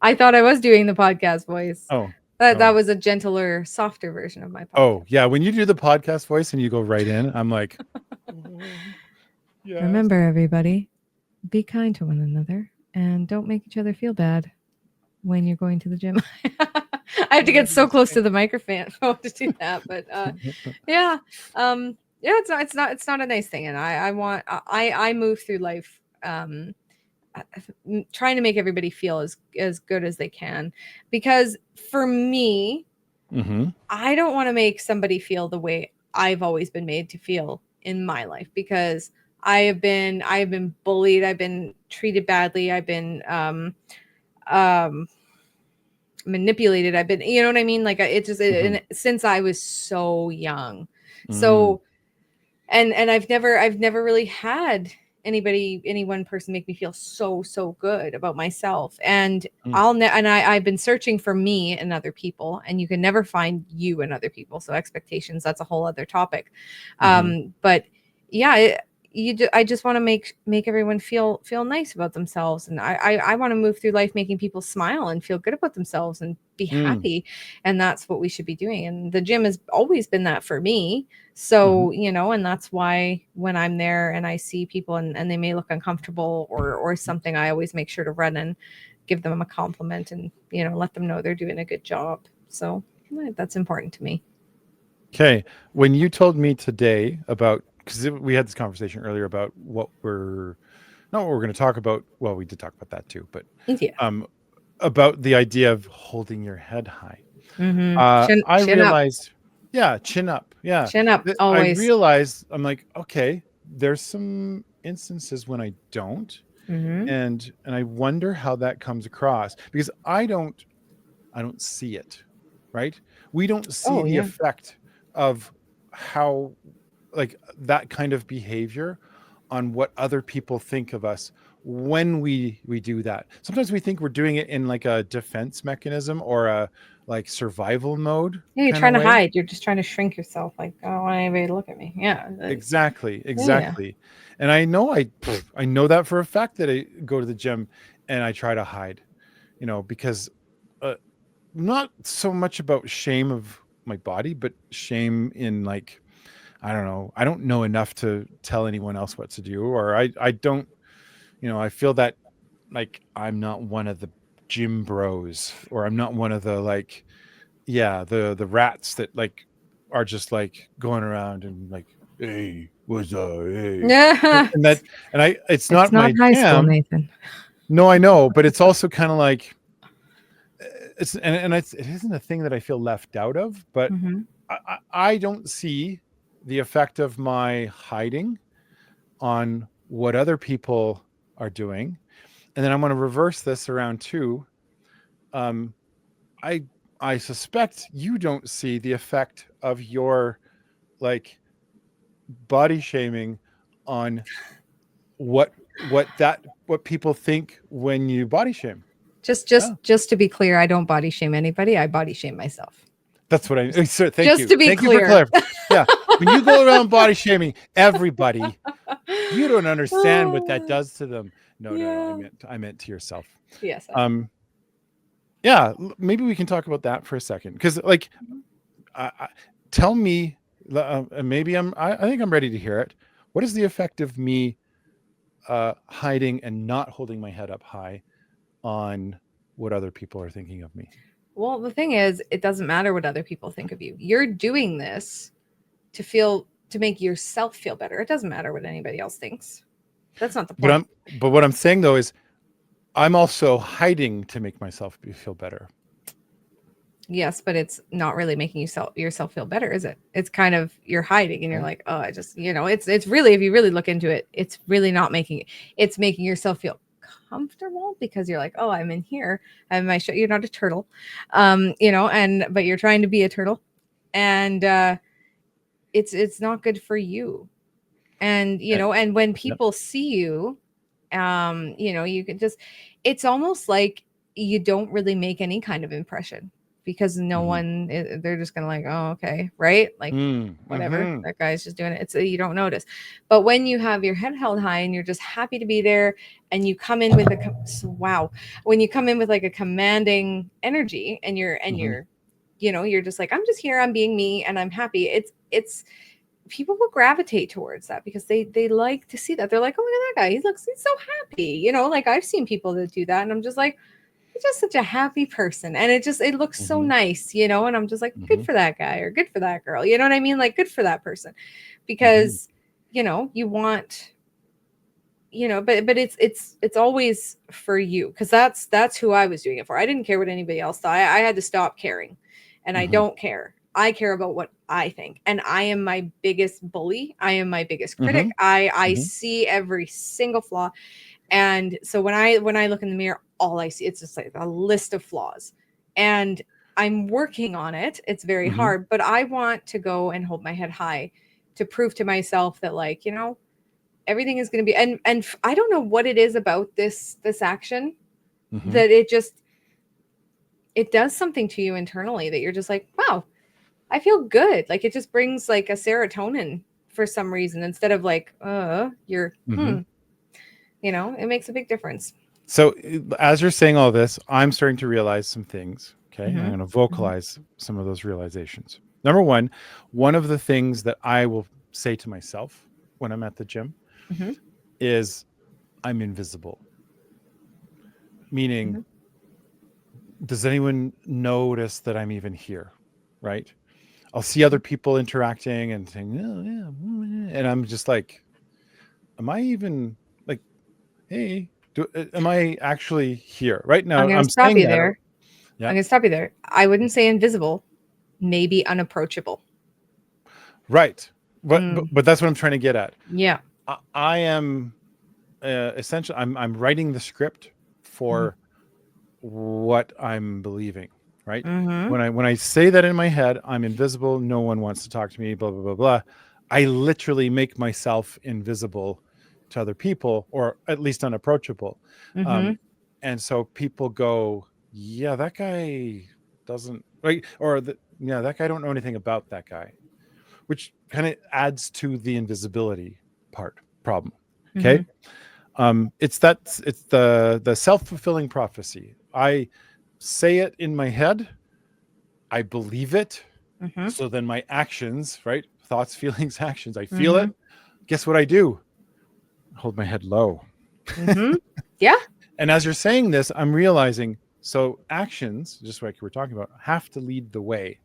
I thought I was doing the podcast voice. Oh, that was a gentler, softer version of my podcast. Oh yeah, when you do the podcast voice and you go right in, I'm like, yes. Remember, everybody, be kind to one another and don't make each other feel bad when you're going to the gym. I have to get so close to the microphone to do that, but yeah. Yeah, it's not a nice thing. And I move through life trying to make everybody feel as good as they can, because for me, Mm-hmm. I don't want to make somebody feel the way I've always been made to feel in my life, because I have been bullied, I've been treated badly, I've been um manipulated, I've been, you know what I mean, like Mm-hmm. since I was so young. Mm. So and I've never really had any one person make me feel so good about myself. And Mm. I've been searching for me in other people, and you can never find you in other people. So expectations, that's a whole other topic. Mm-hmm. But yeah, I just want to make everyone feel nice about themselves. And I want to move through life making people smile and feel good about themselves and be Mm. happy. And that's what we should be doing. And the gym has always been that for me. Mm-hmm. So, you know, and that's why when I'm there and I see people and they may look uncomfortable or something, I always make sure to run and give them a compliment and, you know, let them know they're doing a good job. So that's important to me. Okay. When you told me today about, because we had this conversation earlier about what we're not what we're going to talk about. Well, we did talk about that too, but Yeah. um, about the idea of holding your head high. I Chin up, realized, yeah, chin up. Yeah. chin up I always. realized, I'm like, okay, there's some instances when I don't. Mm-hmm. And I wonder how that comes across, because I don't see it, right? We don't see Oh, the yeah. effect of how, like, that kind of behavior on what other people think of us when we do that. Sometimes we think we're doing it in like a defense mechanism or a like survival mode Yeah, you're kind of trying to way. hide. You're just trying to shrink yourself. Like, I don't want anybody to look at me. Yeah. Exactly, Yeah. exactly. And I know I know that for a fact that I go to the gym and I try to hide, because uh, not so much about shame of my body, but shame in like, I don't know. I don't know enough to tell anyone else what to do, or I don't, I feel that like I'm not one of the gym bros, or I'm not one of the like, yeah, the rats that like are just like going around and like, hey, what's up, hey, Yeah. and that, and it's It's not not my high school, jam. Nathan. No, I know, but it's also kind of like it isn't a thing that I feel left out of, but Mm-hmm. I don't see the effect of my hiding on what other people are doing. And then I'm going to reverse this around too. Um, I I suspect you don't see the effect of your like body shaming on what what people think when you body shame. Yeah, Just to be clear, I don't body shame anybody. I body shame myself. that's what I. So Just to be thank you for clear. clarifying. Yeah, when you go around body shaming everybody, you don't understand what that Oh, does to them. No, no, no. yeah. I meant to yourself. Yes, I know. Um, yeah, maybe we can talk about that for a second, because like, I, tell me, maybe I think I'm ready to hear it. What is the effect of me hiding and not holding my head up high on what other people are thinking of me? Well, the thing is, it doesn't matter what other people think of you. You're doing this to make yourself feel better. It doesn't matter what anybody else thinks. That's not the But point. what I'm saying though is I'm also hiding to make myself feel better. Yes, but it's not really making yourself feel better, is it? It's kind of you're hiding and you're Okay. like, oh, I just, it's really, if you really look into it, it's really not making it's making yourself feel comfortable, because you're like, oh, I'm in here. I have my show. You're not a turtle. And but you're trying to be a turtle. And it's not good for you. And Uh, and when Yep. people see you, you can just, it's almost like you don't really make any kind of impression, because no Mm-hmm. one they're just gonna like, oh, okay, right, like whatever, Mm-hmm. that guy's just doing it. It's you don't notice. But when you have your head held high and you're just happy to be there, and you come in with wow, when you come in with like a commanding energy, and Mm-hmm. you're just like, I'm just here, I'm being me, and I'm happy. It's people will gravitate towards that, because they like to see that. They're like, oh, look at that guy, he's so happy. Like, I've seen people that do that, and I'm just like, you're just such a happy person. And it looks so nice, you know? And I'm just like, good for that guy or good for that girl. You know what I mean? Like, good for that person. Because, you know, you want, you know, but it's always for you. Cause that's who I was doing it for. I didn't care what anybody else thought. I had to stop caring, and I don't care. I care about what I think. And I am my biggest bully. I am my biggest critic. I see every single flaw. And so when I look in the mirror, all I see, it's just like a list of flaws. And I'm working on it. It's very hard, but I want to go and hold my head high to prove to myself that, like, you know, everything is going to be, and I don't know what it is about this action that it does something to you internally, that you're just like, wow, I feel good. Like, it just brings like a serotonin for some reason, instead of like, you're, you know, it makes a big difference. So as you're saying all this, I'm starting to realize some things. Okay. I'm going to vocalize some of those realizations. Number one of the things that I will say to myself when I'm at the gym is I'm invisible. Meaning, does anyone notice that I'm even here? Right. I'll see other people interacting and saying, oh, yeah. And I'm just like, am I even like, hey, am I actually here? Right now, I'm going I'm to stop saying you that. there. Yeah. I'm going to stop you there. I wouldn't say invisible, maybe unapproachable. Right. But that's what I'm trying to get at. Yeah. I am essentially, I'm writing the script for what I'm believing. Right. When I say that in my head, I'm invisible, no one wants to talk to me, blah, blah, blah, blah. I literally make myself invisible to other people, or at least unapproachable. And so people go, yeah, that guy doesn't, like, or yeah, that guy don't know anything about that guy, which kind of adds to the invisibility problem. Okay. It's the self-fulfilling prophecy. I say it in my head, I believe it. So then my actions, right? Thoughts, feelings, actions, I feel it. Guess what I do? Hold my head low. Yeah. And as you're saying this, I'm realizing, so actions, just like we're talking about, have to lead the way.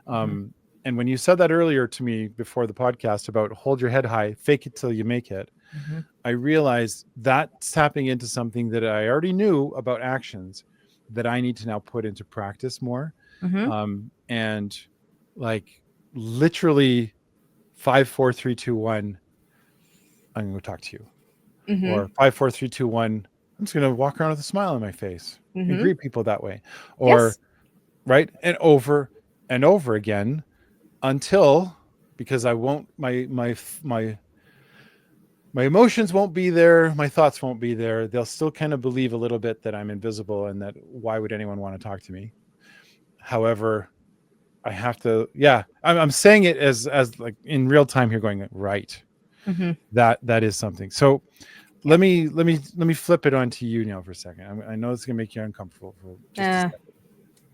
And when you said that earlier to me before the podcast about hold your head high, fake it till you make it, I realized that's tapping into something that I already knew about actions that I need to now put into practice more. And like literally 5, 4, 3, 2, 1, I'm going to talk to you. Or 5, 4, 3, 2, 1, I'm just going to walk around with a smile on my face and greet people that way. Or, right. And over again until, because I won't, my emotions won't be there. My thoughts won't be there. They'll still kind of believe a little bit that I'm invisible and that why would anyone want to talk to me? However, I have to, I'm saying it as like in real time here going, right. That is something. So let me flip it onto you now for a second. I know it's going to make you uncomfortable for just a second.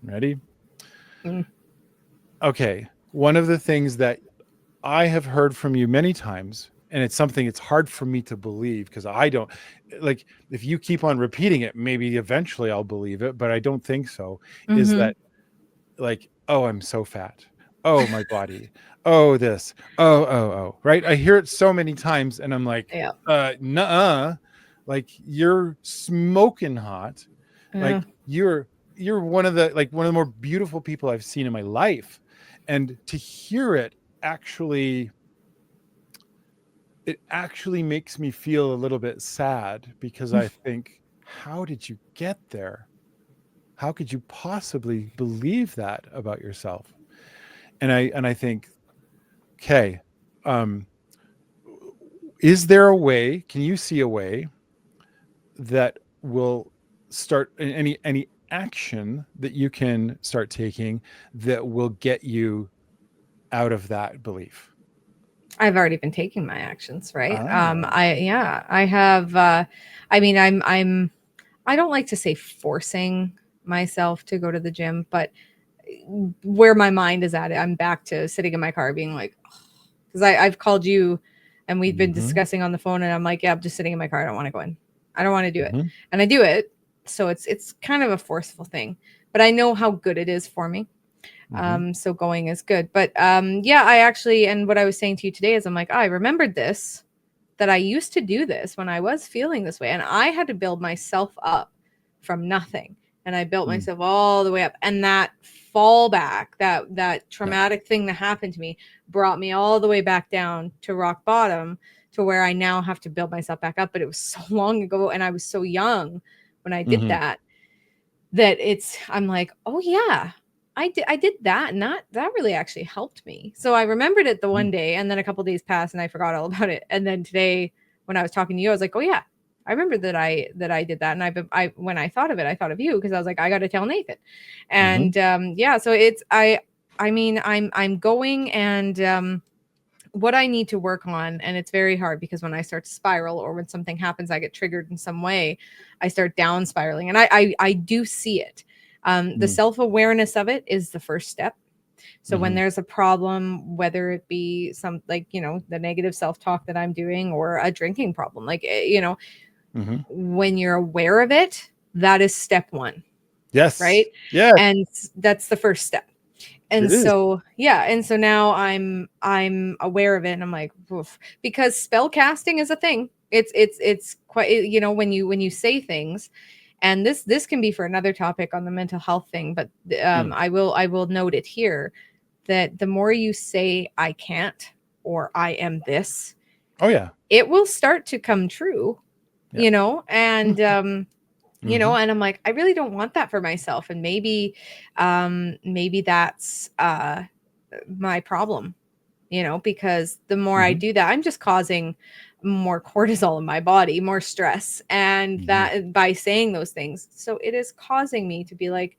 Ready? Okay. One of the things that I have heard from you many times, and it's something it's hard for me to believe because I don't, like, if you keep on repeating it, maybe eventually I'll believe it, but I don't think so, is that like, oh, I'm so fat. Oh, my body. Oh, this. Oh. Right? I hear it so many times and I'm like, nuh-uh. Like, you're smoking hot. Like, you're one of the more beautiful people I've seen in my life. And to hear it actually makes me feel a little bit sad because I think, how did you get there? How could you possibly believe that about yourself? And I think, okay, is there a way? Can you see a way that will start any action that you can start taking that will get you out of that belief? I've already been taking my actions, right? I have, I mean, I don't like to say forcing myself to go to the gym, but where my mind is at, I'm back to sitting in my car being like, because I've called you and we've been discussing on the phone and I'm like, yeah, I'm just sitting in my car. I don't want to go in. I don't want to do it. And I do it So it's kind of a forceful thing, but I know how good it is for me. So going is good. But yeah, I actually, and what I was saying to you today is I'm like, I remembered this, that I used to do this when I was feeling this way. And I had to build myself up from nothing. And I built myself all the way up. And that fallback, that traumatic thing that happened to me brought me all the way back down to rock bottom, to where I now have to build myself back up. But it was so long ago, and I was so young when I did that I'm like, oh yeah, I did that, and that really actually helped me. So I remembered it the one day, and then a couple days passed and I forgot all about it. And then today when I was talking to you, I was like, oh yeah, I remember that I did that. And I when I thought of it, I thought of you, because I was like, I got to tell Nathan. And yeah, so it's I mean, I'm going, and what I need to work on, and it's very hard because when I start to spiral, or when something happens, I get triggered in some way, I start down spiraling, and I do see it. The self-awareness of it is the first step. So when there's a problem, whether it be some, like, the negative self-talk that I'm doing, or a drinking problem, like, when you're aware of it, that is step one. Yes. Right. Yeah. And that's the first step. And so, yeah. And so now I'm aware of it, and I'm like, oof, because spell casting is a thing. It's quite, when you say things, and this can be for another topic on the mental health thing, but I will note it here, that the more you say I can't, or I am this, oh yeah, it will start to come true, and and I'm like, I really don't want that for myself. And maybe that's my problem, because the more I do that, I'm just causing more cortisol in my body, more stress, and that by saying those things. So it is causing me to be like,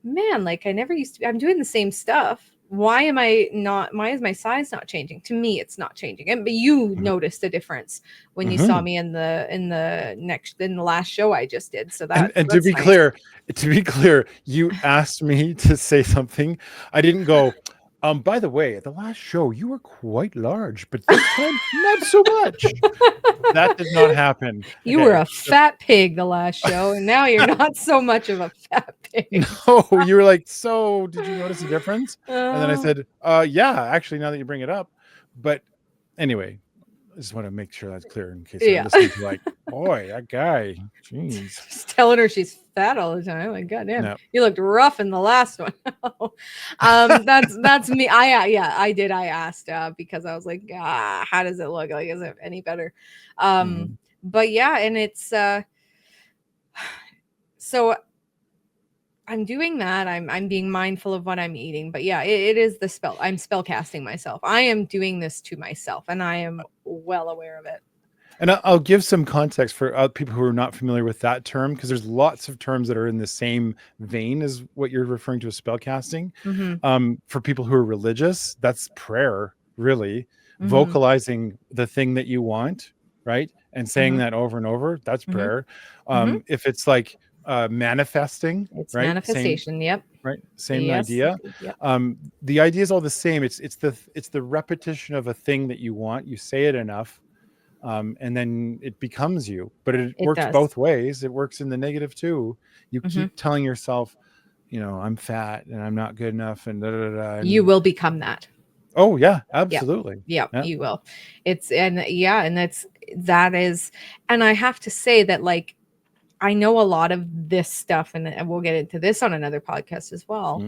man, like, I never used to, I'm doing the same stuff. Why is my size not changing? To me, it's not changing. But you noticed a difference when you saw me in the last show I just did. So that, and to be nice. clear, you asked me to say something. I didn't go, by the way, at the last show, you were quite large, but this time, not so much. That did not happen. You were a fat pig the last show, and now you're not so much of a fat pig. No, you were like, so did you notice a difference? And then I said, yeah, actually, now that you bring it up. But anyway, I just want to make sure that's clear in case you're listening to, like, boy, that guy, jeez. Just telling her she's fat all the time. Like, goddamn, you looked rough in the last one. That's me. I did. I asked because I was like, how does it look? Like, is it any better? But yeah, and it's so I'm doing that. I'm being mindful of what I'm eating. But yeah, it is the spell. I'm spell casting myself. I am doing this to myself, and I am well aware of it. And I'll give some context for people who are not familiar with that term, because there's lots of terms that are in the same vein as what you're referring to as spell casting. For people who are religious, that's prayer, really. Vocalizing the thing that you want, right? And saying that over and over, that's prayer. If it's like manifesting, it's right? Manifestation. Same idea. The idea is all the same. It's the repetition of a thing that you want. You say it enough, and then it becomes you. But it works both ways. It works in the negative too. You keep telling yourself, I'm fat and I'm not good enough, and da, da, da, and you will become that. Oh yeah, absolutely. Yeah, you will. And that is, and I have to say that, like, I know a lot of this stuff, and we'll get into this on another podcast as well.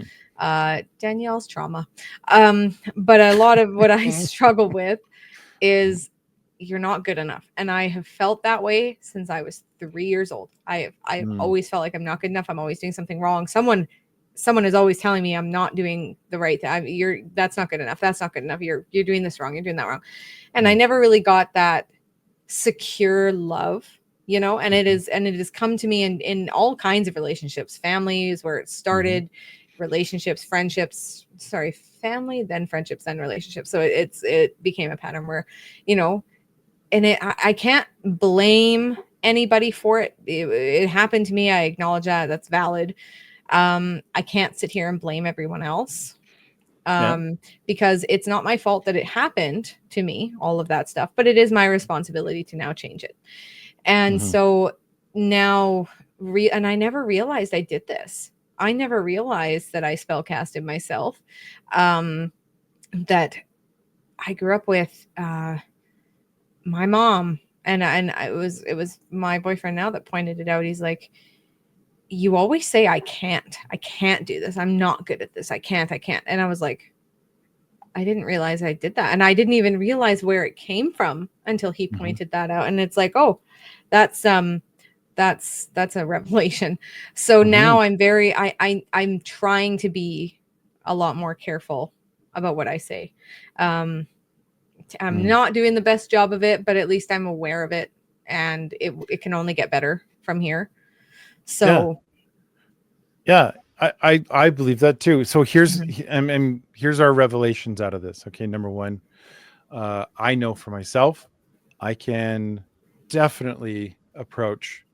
Danielle's trauma. But a lot of what I struggle with is you're not good enough. And I have felt that way since I was 3 years old. I've always felt like I'm not good enough. I'm always doing something wrong. Someone is always telling me I'm not doing the right thing. That's not good enough. That's not good enough. You're doing this wrong. You're doing that wrong. And I never really got that secure love, and it has come to me in all kinds of relationships, families, where it started, relationships, friendships, family, then friendships, then relationships. So it became a pattern where, and I can't blame anybody for it. It happened to me. I acknowledge that. That's valid. I can't sit here and blame everyone else. Because it's not my fault that it happened to me, all of that stuff, but it is my responsibility to now change it. And so now and I never realized I did this. I never realized that I spell casted myself. That I grew up with my mom, and it was my boyfriend now that pointed it out. He's like, you always say I can't do this. I'm not good at this. I can't. And I was like, I didn't realize I did that. And I didn't even realize where it came from until he pointed that out. And it's like, oh, that's a revelation. So now I'm I'm trying to be a lot more careful about what I say. I'm not doing the best job of it, but at least I'm aware of it, and it can only get better from here. So yeah, I believe that too. So here's and here's our revelations out of this. Okay, number one, I know for myself, I can definitely approach,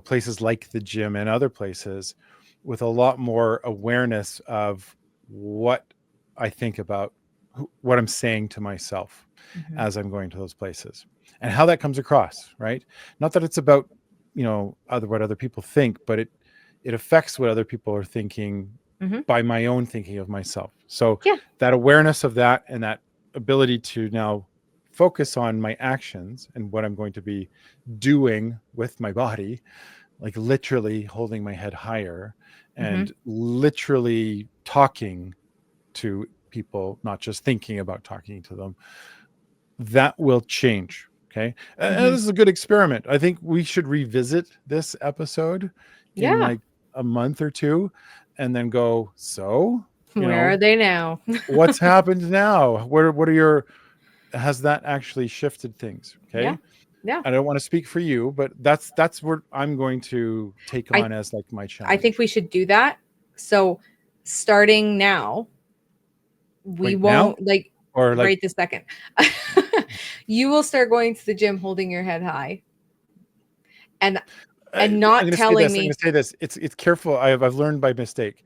places like the gym and other places with a lot more awareness of what I think about, what I'm saying to myself as I'm going to those places, and how that comes across, right? Not that it's about, what other people think, but it affects what other people are thinking by my own thinking of myself. So that awareness of that, and that ability to now focus on my actions and what I'm going to be doing with my body, like literally holding my head higher and literally talking to people, not just thinking about talking to them, that will change. Okay. And this is a good experiment. I think we should revisit this episode in like a month or two, and then go, so where are they now? What's happened now? What are has that actually shifted things? Okay. Yeah. I don't want to speak for you, but that's what I'm going to take on as like my challenge. I think we should do that. So starting now, we won't right this second. You will start going to the gym holding your head high, and not telling me. I'm going to say this. It's careful. I've learned by mistake.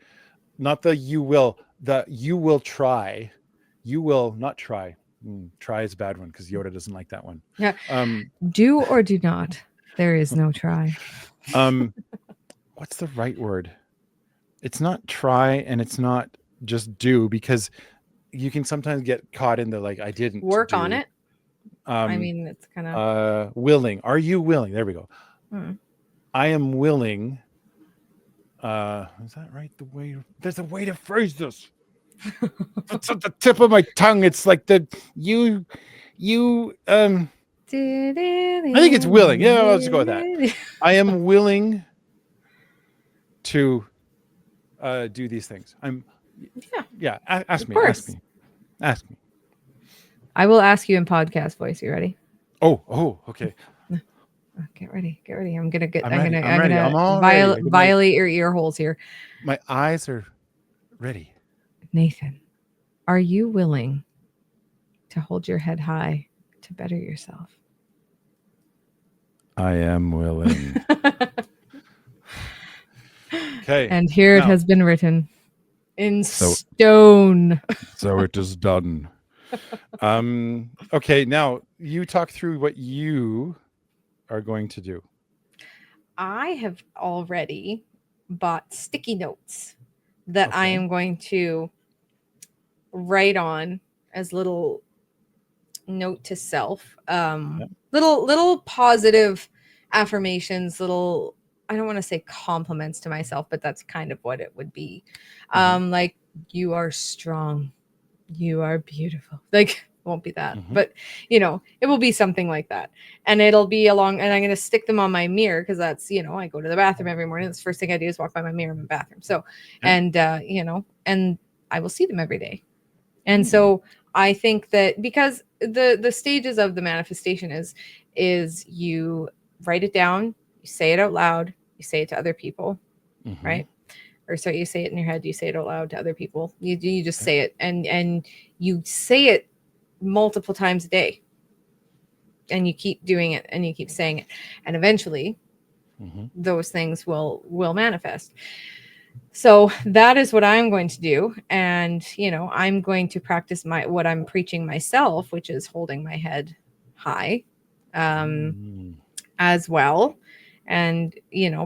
Not the you will. The you will try. You will not try. Try is a bad one because Yoda doesn't like that one. Yeah. Do or do not. There is no try. What's the right word? It's not try, and it's not just do, because you can sometimes get caught in the like I didn't work on it. I mean, it's kind of willing. Are you willing? There we go. I am willing. Is that right? There's a way to phrase this. It's at the tip of my tongue. It's like I think it's willing. Yeah, I'll just go with that. I am willing to do these things. Ask me. I will ask you in podcast voice. You ready? Oh, okay. Get ready. I'm gonna ready. Violate your ear holes here. My eyes are ready. Nathan, are you willing to hold your head high to better yourself? I am willing. Okay. And here it has been written in stone. So it is done. Okay, now you talk through what you are going to do. I have already bought sticky notes that I am going to write on as little note to self, little positive affirmations, little, I don't want to say compliments to myself, but that's kind of what it would be. Like, you are strong, you are beautiful. Like, won't be that, but it will be something like that, and it'll be and I'm going to stick them on my mirror, because that's, I go to the bathroom every morning. That's the first thing I do is walk by my mirror in the bathroom. So and and I will see them every day. And so I think that because the stages of the manifestation is you write it down, you say it out loud, you say it to other people, right? Or so you say it in your head, you say it out loud to other people. You just say it, and you say it multiple times a day, and you keep doing it, and you keep saying it, and eventually those things will manifest. So that is what I'm going to do. And I'm going to practice what I'm preaching myself, which is holding my head high as well. And,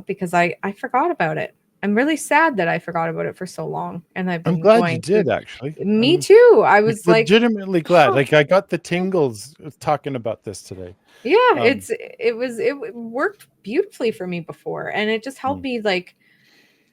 because I forgot about it. I'm really sad that I forgot about it for so long. And I've I'm been glad you going did, through. actually. Me I'm too. I was like, legitimately glad. huh. Like I got the tingles talking about this today. Yeah, Um, it worked beautifully for me before. And it just helped Mm. me, like,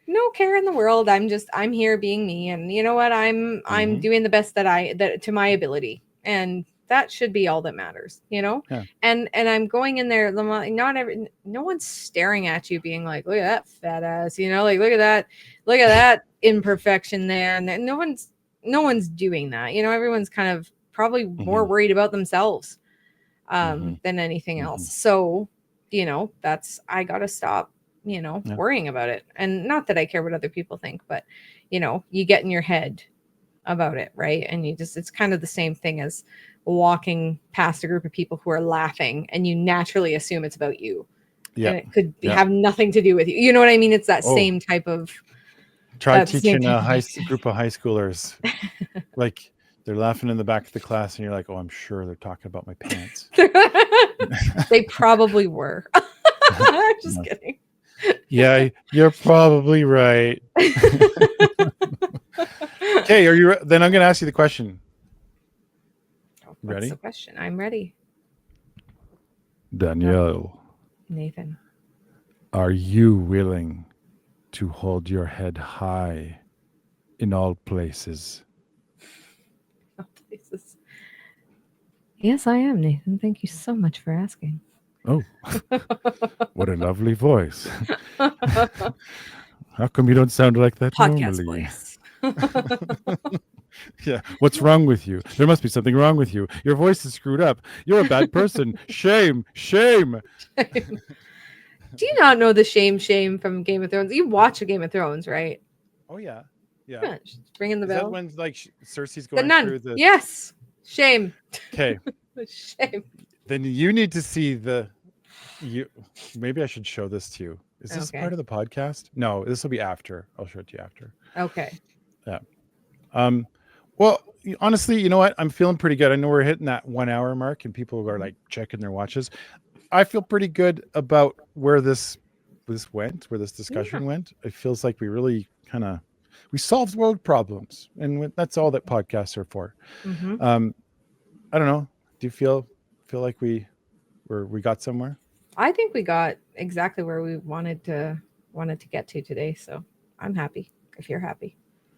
no care in the world. I'm here being me. And you know what? I'm Mhm. doing the best that to my ability. And that should be all that matters, Yeah. and I'm going in there, no one's staring at you being like, look at that fat ass, like, look at that imperfection there. And then no one's doing that. Everyone's kind of probably more Mhm. worried about themselves Mhm. than anything else. Mhm. So, I gotta stop, Yeah. worrying about it. And not that I care what other people think, but you get in your head about it, right? And it's kind of the same thing as walking past a group of people who are laughing, and you naturally assume it's about you. Yeah. And it could Yeah. have nothing to do with you. You know what I mean? It's that Oh, same type of try that same teaching type a of group of high schoolers. Like they're laughing in the back of the class, and you're like, "Oh, I'm sure they're talking about my pants." They probably were. Just kidding. Yeah, you're probably right. Okay, are you? Then I'm going to ask you the question. What's Ready? the question? I'm ready. Danielle, Nathan. are you willing to hold your head high in all places? Places. Yes, I am, Nathan. Thank you so much for asking. Oh, what a lovely voice. How come you don't sound like that Podcast normally? voice. Yeah. What's wrong with you? There must be something wrong with you. Your voice is screwed up. You're a bad person. Shame. Shame. Do you not know the shame from Game of Thrones? You watch a Game of Thrones, right? Oh, yeah. Yeah. Yeah, she's ringing the Is that bell. when like Cersei's The going nun. through the. Yes. Shame. Okay. Shame. Then you need to see the. You. Maybe I should show this to you. Is this Okay. part of the podcast? No, this will be after. I'll show it to you after. Okay. Yeah. Well, honestly, you know what? I'm feeling pretty good. I know we're hitting that 1 hour mark and people are like checking their watches. I feel pretty good about where this went, where this discussion went. It feels like we really we solved world problems, and that's all that podcasts are for. Mm-hmm. I don't know. Do you feel like we got somewhere? I think we got exactly where we wanted to get to today. So I'm happy if you're happy.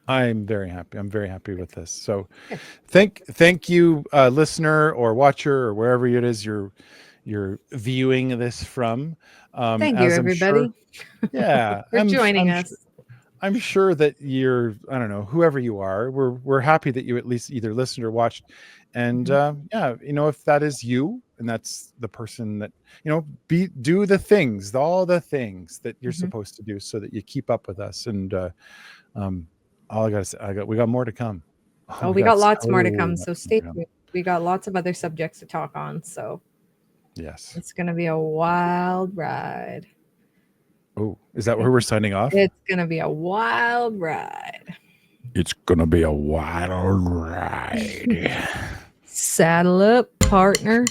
I'm very happy. I'm very happy with this. So Good. thank you, listener or watcher or wherever it is you're viewing this from. Thank you, As I'm everybody. sure, yeah, for joining us. I'm sure that I don't know, whoever you are, we're happy that you at least either listened or watched. And yeah, if that is you and that's the person that, do all the things that you're supposed to do so that you keep up with us. And all I gotta say, we got more to come. We got lots more to so come. much So more stay to come. tuned. We got lots of other subjects to talk on. So Yes. it's going to be a wild ride. Oh, is that where we're signing off? It's going to be a wild ride. It's going to be a wild ride. Saddle up, partner.